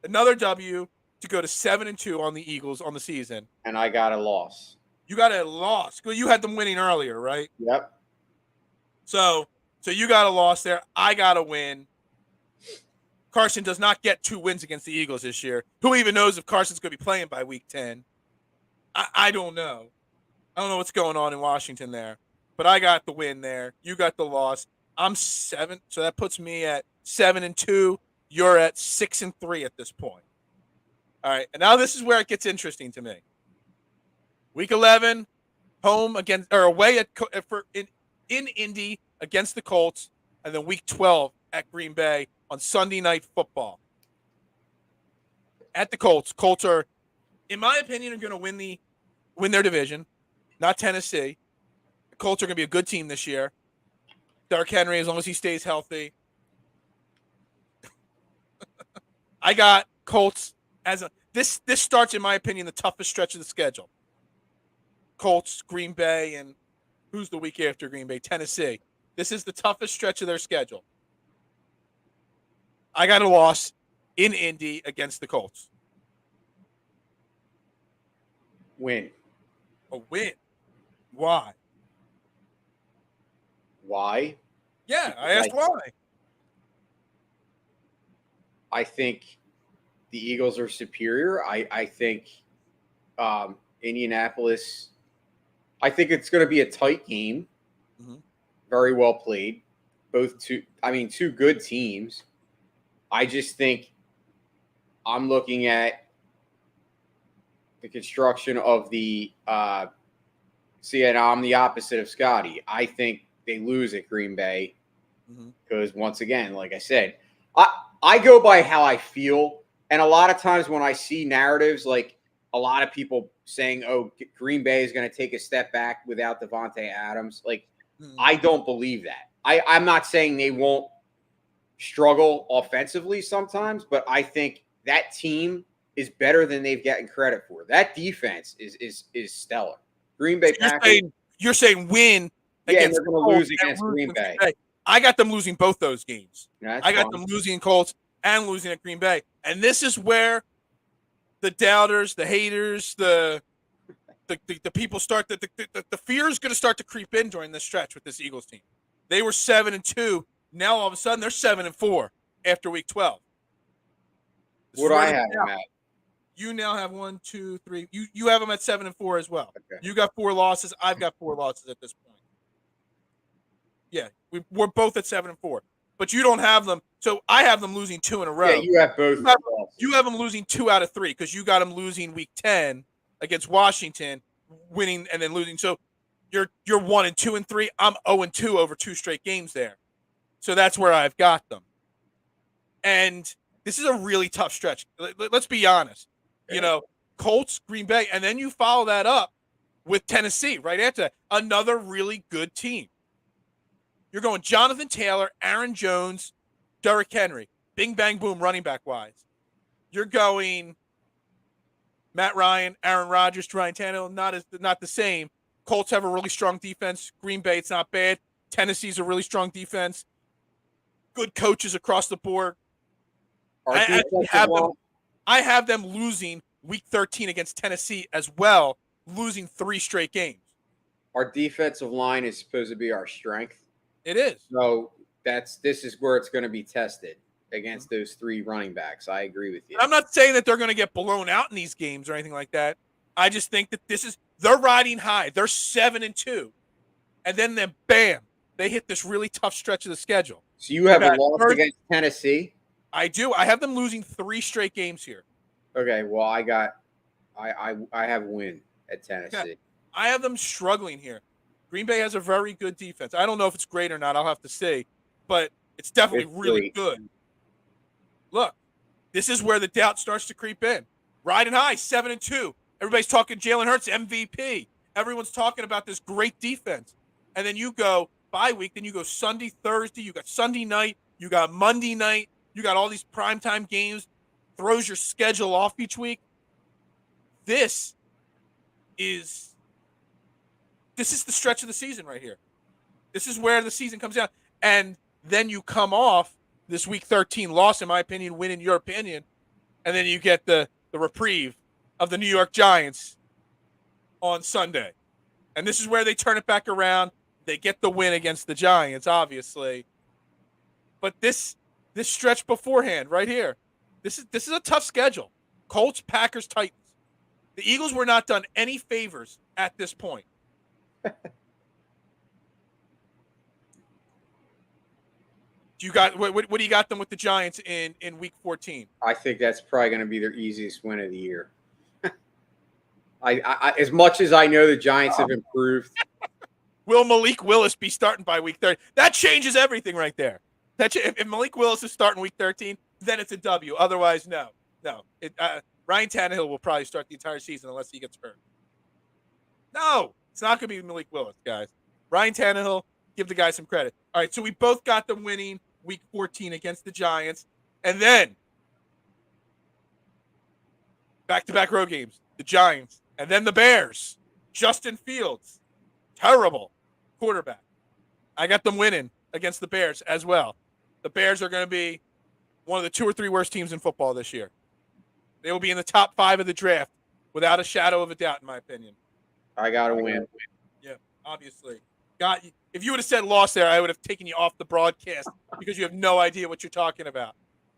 Another W to go to 7-2 on the Eagles on the season. And I got a loss. You got a loss. You had them winning earlier, right? Yep. So you got a loss there. I got a win. Carson does not get 2 wins against the Eagles this year. Who even knows if Carson's going to be playing by week 10? I don't know. I don't know what's going on in Washington there. But I got the win there. You got the loss. I'm 7, so that puts me at 7-2. You're at 6-3 at this point. All right, and now this is where it gets interesting to me. Week 11, home against or away in Indy against the Colts, and then week 12 at Green Bay on Sunday Night Football. At the Colts. Colts are, in my opinion, are going to win their division, not Tennessee. The Colts are going to be a good team this year. Derrick Henry, as long as he stays healthy. I got Colts as this starts, in my opinion, the toughest stretch of the schedule. Colts, Green Bay, and who's the week after Green Bay? Tennessee. This is the toughest stretch of their schedule. I got a loss in Indy against the Colts. Win. A win. Why? Why? Yeah, I asked why. I think the Eagles are superior. I think Indianapolis, I think it's going to be a tight game. Mm-hmm. Very well played. Two good teams. I just think I'm looking at the construction of the and I'm the opposite of Scotty. I think they lose at Green Bay because once again, like I said, I go by how I feel. And a lot of times when I see narratives, like a lot of people saying, oh, Green Bay is going to take a step back without Devontae Adams. Like, I don't believe that. I'm not saying they won't struggle offensively sometimes, but I think that team is better than they've gotten credit for. That defense is stellar. Green Bay Packers. You're saying win against they're going to lose against Green Bay. I got them losing both those games. Yeah, I got them losing Colts and losing at Green Bay. And this is where the doubters, the haters, the people start the fear is going to start to creep in during this stretch with this Eagles team. They were 7-2. Now all of a sudden they're 7-4 after week 12. What do I have them at? You now have 1, 2, 3. You have them at 7-4 as well. Okay. You got 4 losses. I've got 4 losses at this point. Yeah, we're both at 7-4, but you don't have them. So I have them losing 2 in a row. Yeah, you have both. You have them losing 2 out of 3 because you got them losing week 10 against Washington, winning and then losing. So you're 1 and 2 and 3. I'm 0 and 2 over 2 straight games there. So that's where I've got them. And this is a really tough stretch. Let's be honest. You know, Colts, Green Bay, and then you follow that up with Tennessee right after that. Another really good team. You're going Jonathan Taylor, Aaron Jones, Derrick Henry. Bing, bang, boom, running back wise. You're going Matt Ryan, Aaron Rodgers, Ryan Tannehill, not the same. Colts have a really strong defense. Green Bay, it's not bad. Tennessee's a really strong defense. Good coaches across the board. I have them losing week 13 against Tennessee as well, losing 3 straight games. Our defensive line is supposed to be our strength. It is. So this is where it's going to be tested. against those 3 running backs. I agree with you. I'm not saying that they're going to get blown out in these games or anything like that. I just think that they're riding high. They're 7-2. And then bam, they hit this really tough stretch of the schedule. So you have a loss against Tennessee? I do. I have them losing 3 straight games here. Okay, well, I have win at Tennessee. Okay. I have them struggling here. Green Bay has a very good defense. I don't know if it's great or not. I'll have to see. But it's definitely really good. Look, this is where the doubt starts to creep in. Riding high, 7-2. Everybody's talking Jalen Hurts MVP. Everyone's talking about this great defense. And then you go bye week, then you go Sunday, Thursday, you got Sunday night, you got Monday night, you got all these primetime games, throws your schedule off each week. This is the stretch of the season right here. This is where the season comes down. And then you come off this week 13 loss, in my opinion, win in your opinion, and then you get the reprieve of the New York Giants on Sunday. And this is where they turn it back around. They get the win against the Giants, obviously. But this stretch beforehand right here, this is a tough schedule. Colts, Packers, Titans. The Eagles were not done any favors at this point. What do you got them with the Giants in week 14? I think that's probably going to be their easiest win of the year. I as much as I know the Giants have improved. Will Malik Willis be starting by week 30? That changes everything right there. If Malik Willis is starting week 13, then it's a W. Otherwise, no. Ryan Tannehill will probably start the entire season unless he gets hurt. No, it's not going to be Malik Willis, guys. Ryan Tannehill, give the guy some credit. All right, so we both got them winning week 14 against the Giants. And then back-to-back road games, the Giants, and then the Bears. Justin Fields, terrible quarterback. I got them winning against the Bears as well. The Bears are going to be one of the 2 or 3 worst teams in football this year. They will be in the top 5 of the draft without a shadow of a doubt, in my opinion. I got to win. Yeah, obviously. If you would have said loss there, I would have taken you off the broadcast because you have no idea what you're talking about.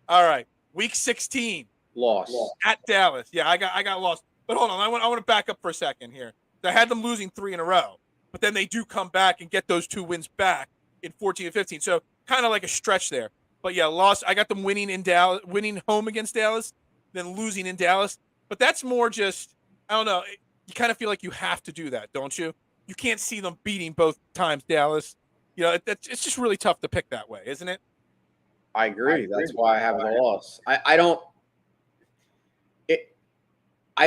All right, week 16. Loss. At Dallas. Yeah, I got lost. But hold on, I want to back up for a second here. I had them losing 3 in a row, but then they do come back and get those 2 wins back in 14 and 15. So kind of like a stretch there. But yeah, loss. I got them winning in Dallas, winning home against Dallas, then losing in Dallas. But that's more just, I don't know. You kind of feel like you have to do that, don't you? You can't see them beating both times Dallas. You know, it's just really tough to pick that way, isn't it? I agree. That's why I have the loss. I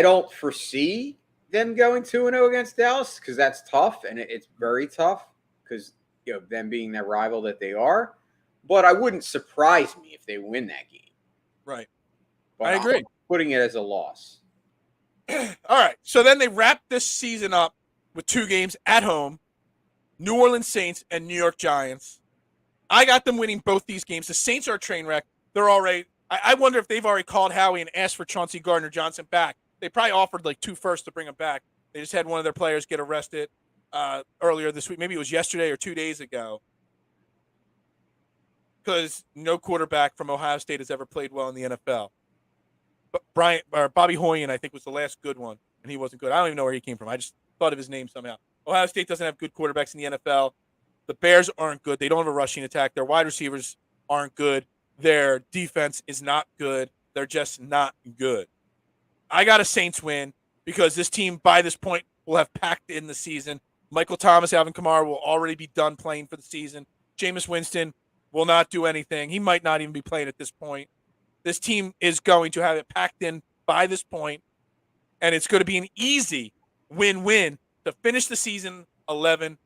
don't foresee them going 2-0 against Dallas because that's tough, and it's very tough because them being that rival that they are. But I wouldn't surprise me if they win that game. Right. But I agree. I'm putting it as a loss. All right. So then they wrap this season up with 2 games at home, New Orleans Saints and New York Giants. I got them winning both these games. The Saints are a train wreck. They're already – I wonder if they've already called Howie and asked for Chauncey Gardner-Johnson back. They probably offered like 2 firsts to bring him back. They just had one of their players get arrested earlier this week. Maybe it was yesterday or 2 days ago. Because no quarterback from Ohio State has ever played well in the NFL. But Bobby Hoyen, I think, was the last good one, and he wasn't good. I don't even know where he came from. I just thought of his name somehow. Ohio State doesn't have good quarterbacks in the NFL. The Bears aren't good. They don't have a rushing attack. Their wide receivers aren't good. Their defense is not good. They're just not good. I got a Saints win because this team, by this point, will have packed in the season. Michael Thomas, Alvin Kamara will already be done playing for the season. Jameis Winston will not do anything. He might not even be playing at this point. This team is going to have it packed in by this point, and it's going to be an easy win-win to finish the season 11-6.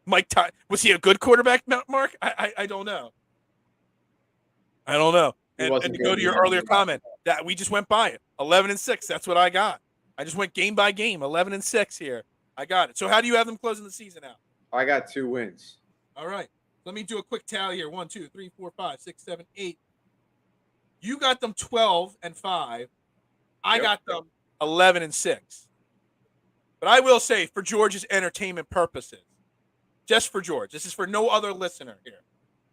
Mike, was he a good quarterback, Mark? I don't know. I don't know. And to go to your earlier comment, that we just went by it. 11-6. That's what I got. I just went game by game. 11-6 here. I got it. So how do you have them closing the season out? I got 2 wins. All right. Let me do a quick tally here. 1, 2, 3, 4, 5, 6, 7, 8. You got them 12-5. I got them 11-6. But I will say, for George's entertainment purposes, just for George, this is for no other listener here.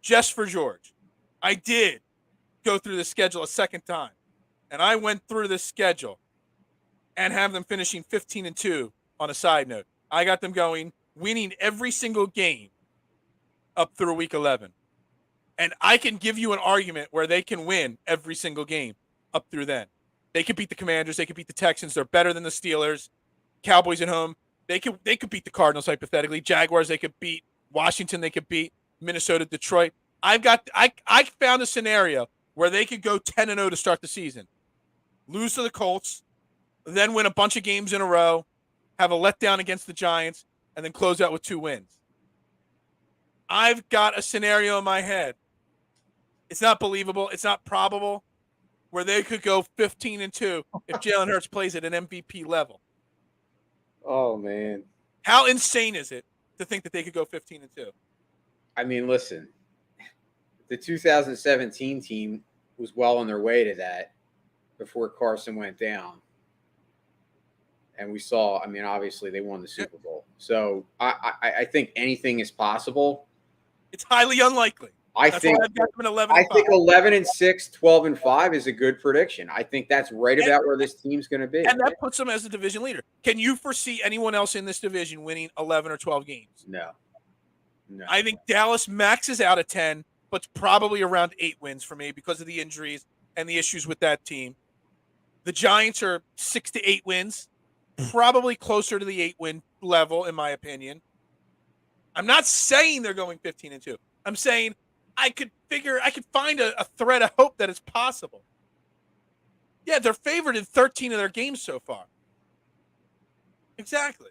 just for George, I did go through the schedule a second time. And I went through this schedule and have them finishing 15-2 on a side note. I got them going, winning every single game up through week 11. And I can give you an argument where they can win every single game up through then. They could beat the Commanders. They could beat the Texans. They're better than the Steelers. Cowboys at home. They could beat the Cardinals, hypothetically. Jaguars, they could beat. Washington, they could beat. Minnesota, Detroit. I found a scenario where they could go 10-0 to start the season. Lose to the Colts, then win a bunch of games in a row, have a letdown against the Giants, and then close out with 2 wins. I've got a scenario in my head. It's not believable. It's not probable where they could go 15-2 if Jalen Hurts plays at an MVP level. Oh, man. How insane is it to think that they could go 15-2? I mean, listen, the 2017 team was well on their way to that before Carson went down. And we saw, I mean, obviously they won the Super Bowl. So I think anything is possible. It's highly unlikely. I think 11-6, 12-5 is a good prediction. I think that's right about where this team's going to be. And that puts them as the division leader. Can you foresee anyone else in this division winning 11 or 12 games? No. I think Dallas maxes out at 10, but it's probably around 8 wins for me because of the injuries and the issues with that team. The Giants are 6 to 8 wins, probably closer to the 8-win level, in my opinion. I'm not saying they're going 15-2. I'm saying I could find a thread of hope that it's possible. Yeah, they're favored in 13 of their games so far. Exactly.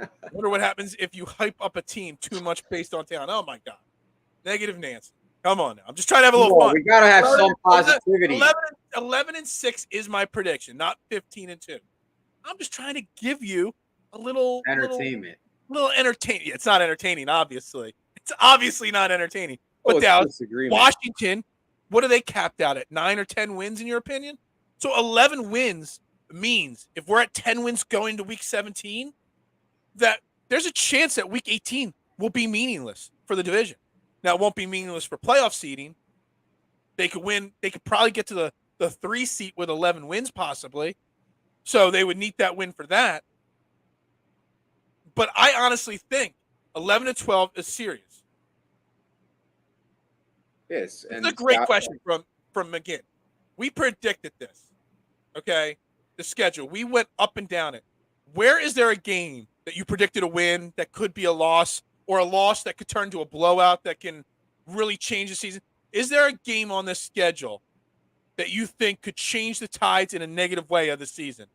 I wonder what happens if you hype up a team too much based on talent. Oh, my God. Negative Nancy. Come on now. I'm just trying to have a little fun. We got to have some positivity. 11-6 is my prediction, not 15-2. I'm just trying to give you a little entertainment. Little entertaining. It's not entertaining, obviously. It's obviously not entertaining. But Dallas, Washington, what are they capped out at? 9 or 10 wins, in your opinion? So 11 wins means if we're at 10 wins going to week 17, that there's a chance that week 18 will be meaningless for the division. Now, it won't be meaningless for playoff seeding. They could win. They could probably get to the 3 seat with 11 wins, possibly. So they would need that win for that. But I honestly think 11-12 is serious. Yes, and it's a great question from McGinn. We predicted this, okay? The schedule. We went up and down it. Where is there a game that you predicted a win that could be a loss, or a loss that could turn to a blowout that can really change the season? Is there a game on this schedule that you think could change the tides in a negative way of the season?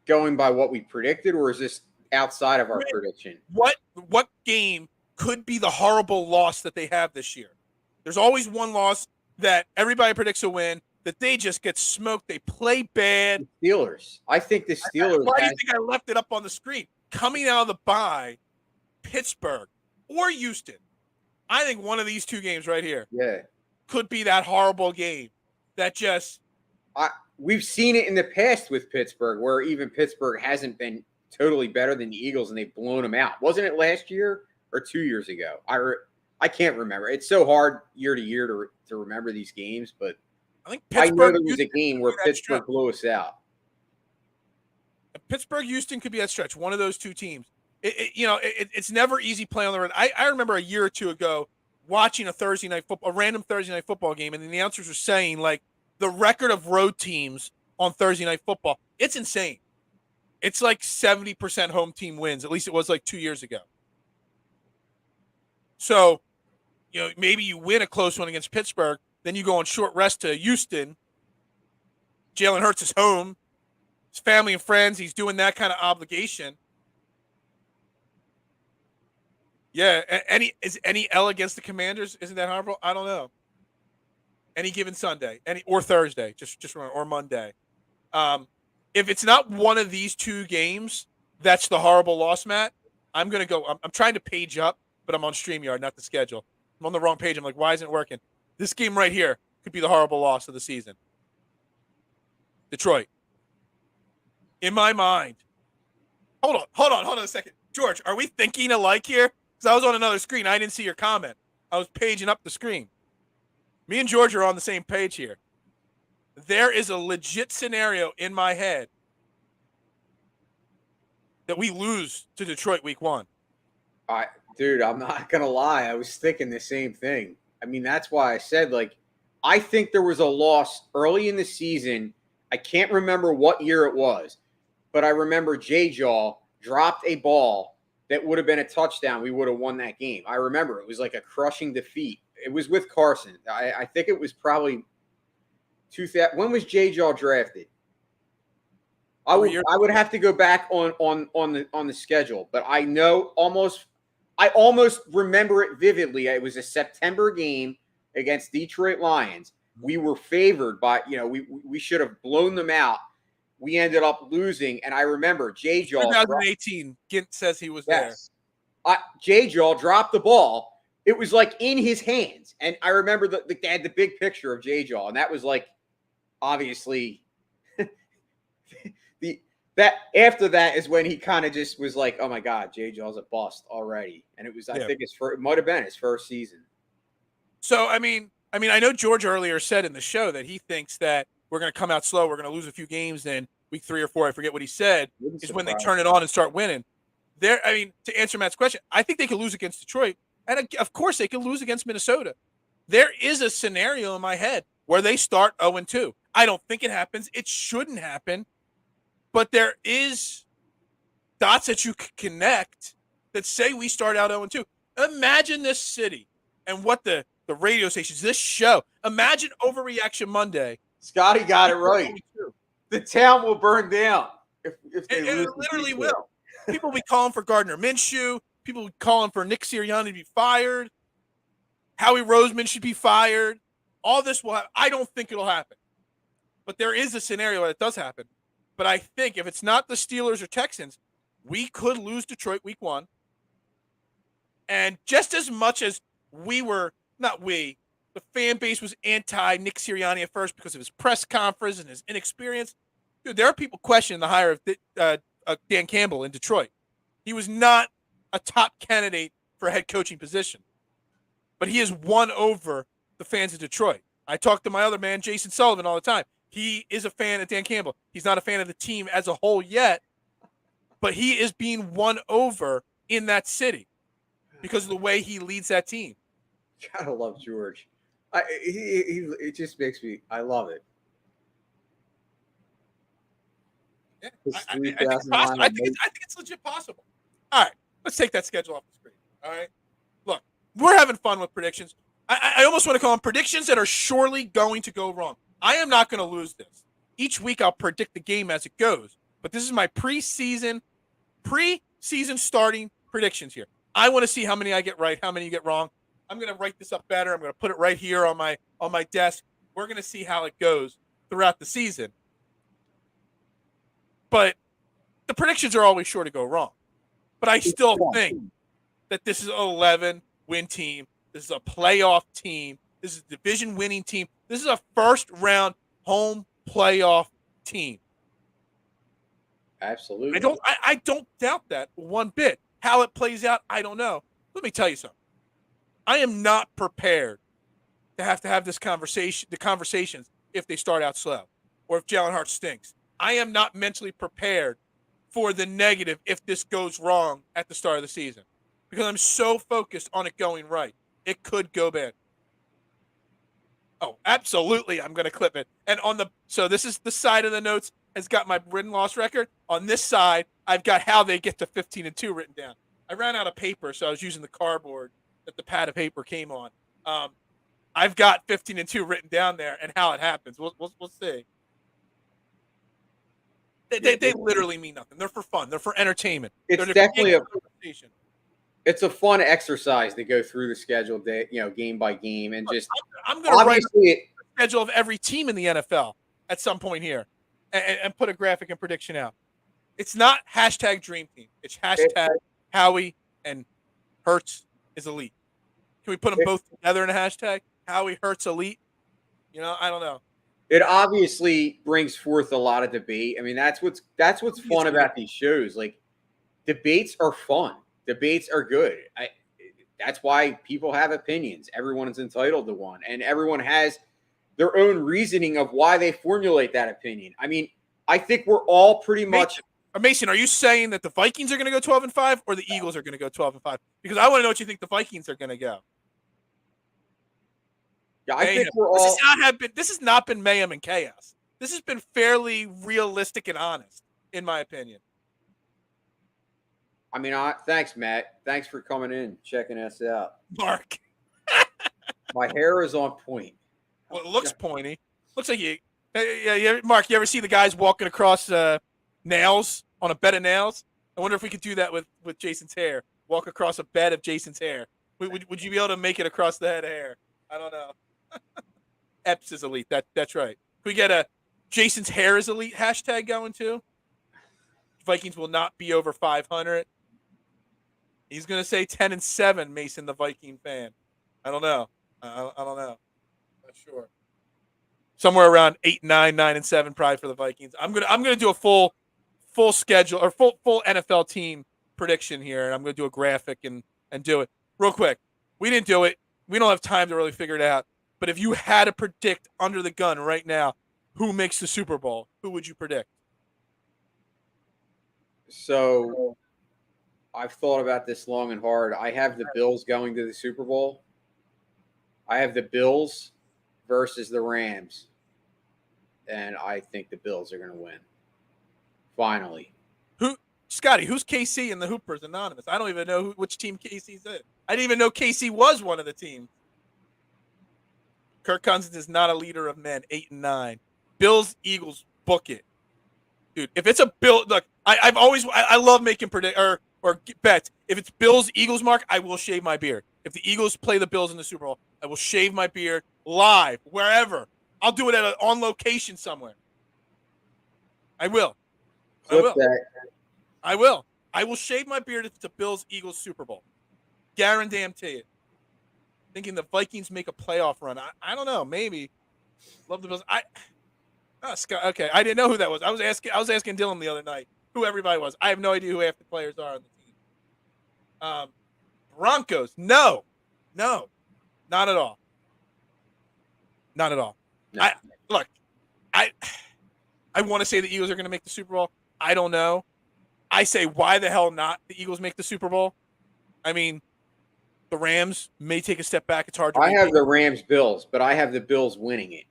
Going by what we predicted, or is this outside of our prediction? What game could be the horrible loss that they have this year? There's always one loss that everybody predicts a win, that they just get smoked. They play bad. The Steelers. I think the Steelers. Why do you think I left it up on the screen? Coming out of the bye, Pittsburgh or Houston. I think one of these 2 games right here could be that horrible game that just we've seen it in the past with Pittsburgh, where even Pittsburgh hasn't been totally better than the Eagles, and they've blown them out. Wasn't it last year or 2 years ago? I can't remember. It's so hard year to year to remember these games, but I know there was a game where Pittsburgh blew us out. Pittsburgh, Houston could be that stretch. One of those 2 teams. It's never easy playing on the road. I remember a year or 2 ago watching a random Thursday night football game, and the announcers were saying, like, the record of road teams on Thursday night football, it's insane. It's like 70% home team wins. At least it was like 2 years ago. So, maybe you win a close one against Pittsburgh, then you go on short rest to Houston. Jalen Hurts is home. His family and friends, he's doing that kind of obligation. Yeah, any L against the Commanders? Isn't that horrible? I don't know. Any given Sunday, or Thursday, just or Monday. If it's not one of these 2 games, that's the horrible loss, Matt. I'm gonna go. I'm trying to page up, but I'm on StreamYard, not the schedule. I'm on the wrong page. I'm like, why isn't it working? This game right here could be the horrible loss of the season. Detroit. In my mind. Hold on a second. George, are we thinking alike here? Because I was on another screen. I didn't see your comment. I was paging up the screen. Me and George are on the same page here. There is a legit scenario in my head that we lose to Detroit week 1. Dude, I'm not going to lie. I was thinking the same thing. I mean, that's why I said, like, I think there was a loss early in the season. I can't remember what year it was, but I remember J-Jaw dropped a ball that would have been a touchdown. We would have won that game. I remember it was like a crushing defeat. It was with Carson. I think it was probably 2000. When was J-Jaw drafted? I would have to go back on the schedule, but I know I almost remember it vividly. It was a September game against Detroit Lions. We were favored by, we should have blown them out. We ended up losing, and I remember J-Jaw. 2018, Gint says he was there. J-Jaw dropped the ball. It was like in his hands, and I remember they had the big picture of J-Jaw, and that was like, obviously, that after that is when he kind of just was like, oh my God, J-Jaw's a bust already, and it was I think it might have been his first season. So I mean, I know George earlier said in the show that he thinks that we're going to come out slow. We're going to lose a few games. And week 3 or 4, I forget what he said, is when they turn it on and start winning. To answer Matt's question, I think they could lose against Detroit. And of course, they could lose against Minnesota. There is a scenario in my head where they start 0-2. I don't think it happens. It shouldn't happen. But there is dots that you could connect that say we start out 0-2. Imagine this city and what the radio stations, this show. Imagine Overreaction Monday. Scotty got it right. The town will burn down if they lose. It literally will. People will be calling for Gardner Minshew. People will be calling for Nick Sirianni to be fired. Howie Roseman should be fired. All this will happen. I don't think it'll happen. But there is a scenario that it does happen. But I think if it's not the Steelers or Texans, we could lose Detroit week 1. And just as much as the fan base was anti Nick Sirianni at first because of his press conference and his inexperience. Dude, there are people questioning the hire of Dan Campbell in Detroit. He was not a top candidate for a head coaching position, but he has won over the fans of Detroit. I talk to my other man, Jason Sullivan, all the time. He is a fan of Dan Campbell. He's not a fan of the team as a whole yet, but he is being won over in that city because of the way he leads that team. Gotta love George. It just makes me. I love it. Yeah, I think it's legit possible. All right, let's take that schedule off the screen. All right, look, we're having fun with predictions. I almost want to call them predictions that are surely going to go wrong. I am not going to lose this. Each week I'll predict the game as it goes, but this is my preseason starting predictions here. I want to see how many I get right, how many you get wrong. I'm going to write this up better. I'm going to put it right here on my desk. We're going to see how it goes throughout the season. But the predictions are always sure to go wrong. But I still think that this is an 11-win team. This is a playoff team. This is a division-winning team. This is a first-round home playoff team. Absolutely. I don't doubt that one bit. How it plays out, I don't know. Let me tell you something. I am not prepared to have this conversation, the conversations, if they start out slow or if Jalen Hurts stinks. I am not mentally prepared for the negative if this goes wrong at the start of the season because I'm so focused on it going right. It could go bad. Oh, absolutely. I'm going to clip it. And so this is the side of the notes has got my win loss record. On this side, I've got how they get to 15-2 written down. I ran out of paper, so I was using the cardboard that the pad of paper came on. I've got 15-2 written down there and how it happens. We'll see. They literally mean nothing. They're for fun. They're for entertainment. It's definitely it's a fun exercise to go through the schedule day, game by game, and just I'm going to write the schedule of every team in the NFL at some point here and put a graphic and prediction out. It's not hashtag dream team. It's hashtag Howie and Hurts is elite. Can we put them both together in a hashtag? Howie Hurts elite? I don't know. It obviously brings forth a lot of debate. I mean, that's what's fun about these shows. Like, debates are fun. Debates are good. That's why people have opinions. Everyone is entitled to one, and everyone has their own reasoning of why they formulate that opinion. I mean, I think we're all pretty much. Mason, are you saying that the Vikings are going to go 12-5 or the Eagles are going to go 12-5? Because I want to know what you think the Vikings are going to go. Yeah, I think we're all. This has not been mayhem and chaos. This has been fairly realistic and honest, in my opinion. I mean, thanks, Matt. Thanks for coming in, checking us out. Mark. My hair is on point. Well, it looks pointy. Looks like you. Yeah, Mark, you ever see the guys walking across nails on a bed of nails? I wonder if we could do that with Jason's hair. Walk across a bed of Jason's hair. Would you be able to make it across the head of hair? I don't know. Epps is elite. That's right. Can we get a Jason's hair is elite hashtag going too? Vikings will not be over 500. He's going to say 10-7, Mason, the Viking fan. I don't know. I don't know. Not sure. Somewhere around 8-9, 9-7, probably for the Vikings. I'm gonna do a full schedule or full NFL team prediction here, and I'm gonna do a graphic and do it real quick. We didn't do it. We don't have time to really figure it out. But if you had to predict under the gun right now who makes the Super Bowl, who would you predict? So I've thought about this long and hard. I have the Bills going to the Super Bowl. I have the Bills versus the Rams. And I think the Bills are going to win. Finally. Scotty, who's KC in the Hoopers Anonymous? I don't even know which team KC's in. I didn't even know KC was one of the teams. Kirk Cousins is not a leader of men. 8-9. Bills, Eagles, book it. Dude, if it's a Bill, look, I love making or bets. If it's Bills, Eagles, Mark, I will shave my beard. If the Eagles play the Bills in the Super Bowl, I will shave my beard live, wherever. I'll do it on location somewhere. I will. I will. I will shave my beard if it's a Bills Eagles Super Bowl. Guarantee it. Thinking the Vikings make a playoff run. I don't know. Maybe. Love the Bills. Scott. Okay, I didn't know who that was. I was asking Dylan the other night who everybody was. I have no idea who half the players are on the team. Broncos. No, not at all. Not at all. No. I want to say the Eagles are going to make the Super Bowl. I don't know. I say, why the hell not the Eagles make the Super Bowl? I mean, the Rams may take a step back. It's hard to repeat. I have the Rams Bills, but I have the Bills winning it.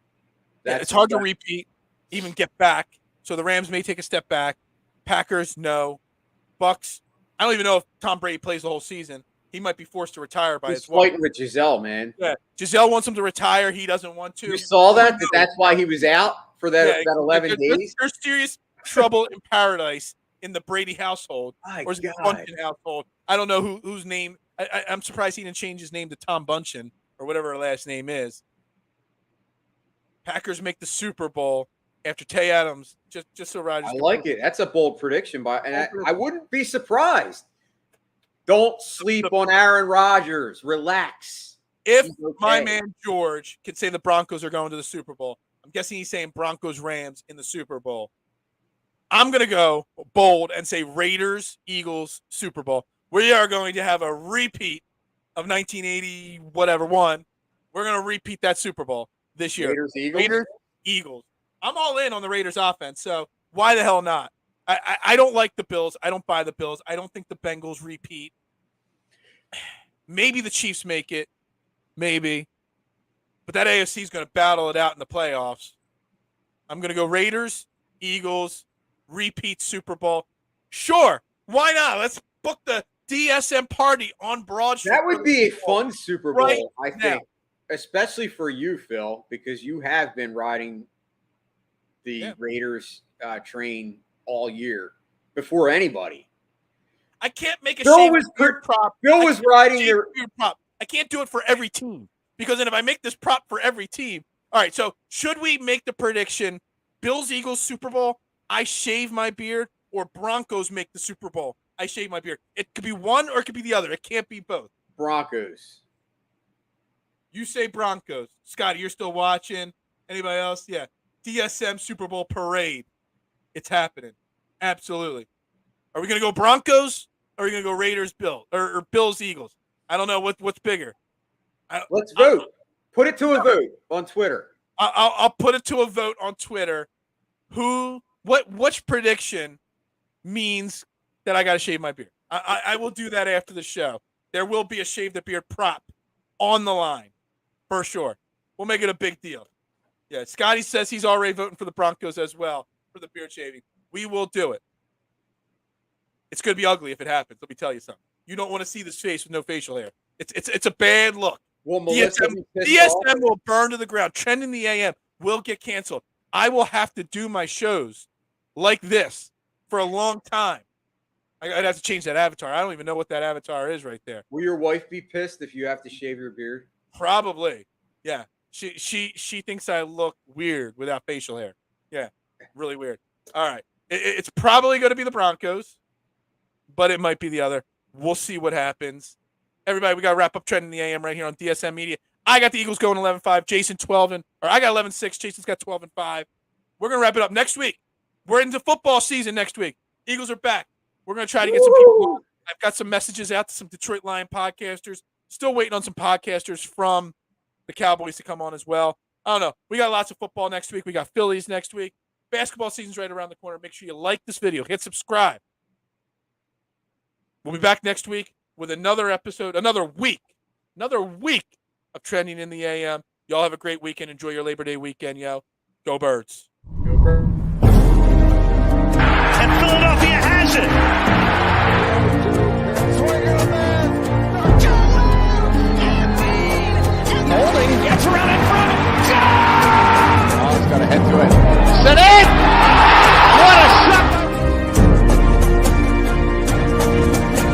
It's hard to repeat, even get back. So the Rams may take a step back. Packers, no. Bucks, I don't even know if Tom Brady plays the whole season. He might be forced to retire by his wife. He's fighting with Giselle, man. Yeah, Giselle wants him to retire. He doesn't want to. You saw that? That's why he was out for that 11 days? There's serious trouble in paradise in the Brady household. Or is it the Bunchen household? I don't know whose name. I'm surprised he didn't change his name to Tom Bunchen or whatever her last name is. Packers make the Super Bowl after Tay Adams. Just so Rodgers. I like it. That's a bold prediction, and I wouldn't be surprised. Don't sleep on Aaron Rodgers. Relax. If my man George could say the Broncos are going to the Super Bowl, I'm guessing he's saying Broncos Rams in the Super Bowl. I'm going to go bold and say Raiders Eagles Super Bowl. We are going to have a repeat of 1980 whatever one. We're going to repeat that Super Bowl this year. Raiders Eagles. I'm all in on the Raiders offense, so why the hell not? I don't like the Bills. I don't buy the Bills. I don't think the Bengals repeat. Maybe the Chiefs make it. Maybe. But that AFC is going to battle it out in the playoffs. I'm going to go Raiders, Eagles, repeat Super Bowl. Sure. Why not? Let's book the DSM party on Broad Street. That would be a fun Super Bowl, I think. Especially for you, Phil, because you have been riding the Raiders train all year before anybody. I can't make a Bill was riding your prop. I can't do it for every team because then if I make this prop for every team, all right. So should we make the prediction? Bills Eagles Super Bowl. I shave my beard, or Broncos make the Super Bowl. I shave my beard. It could be one or it could be the other. It can't be both. Broncos. You say Broncos. Scotty, you're still watching. Anybody else? Yeah. DSM Super Bowl parade. It's happening. Absolutely. Are we going to go Broncos? Or are we going to go Raiders, Bills, or Bills, Eagles? I don't know what's bigger. Let's vote. Put it to a vote on Twitter. I'll put it to a vote on Twitter. Which prediction means that I got to shave my beard? I will do that after the show. There will be a shave the beard prop on the line for sure. We'll make it a big deal. Yeah, Scotty says he's already voting for the Broncos as well for the beard shaving. We will do it. It's going to be ugly if it happens. Let me tell you something. You don't want to see this face with no facial hair. It's a bad look. Well, DSM will burn to the ground. Trend in the AM will get canceled. I will have to do my shows like this for a long time. I'd have to change that avatar. I don't even know what that avatar is right there. Will your wife be pissed if you have to shave your beard? Probably. Yeah. She thinks I look weird without facial hair. Yeah. Really weird. All right. It's probably going to be the Broncos, but it might be the other. We'll see what happens. Everybody, we got to wrap up Trend in the AM right here on DSM Media. I got the Eagles going 11-5. Jason 12 I got 11-6. Jason's got 12-5. We're going to wrap it up next week. We're into football season next week. Eagles are back. We're going to try to get some people on. I've got some messages out to some Detroit Lion podcasters. Still waiting on some podcasters from the Cowboys to come on as well. I don't know. We got lots of football next week. We got Phillies next week. Basketball season's right around the corner. Make sure you like this video. Hit subscribe. We'll be back next week with another episode, another week of Trending in the AM. Y'all have a great weekend. Enjoy your Labor Day weekend, yo. Go Birds. Go Birds. And Philadelphia has it.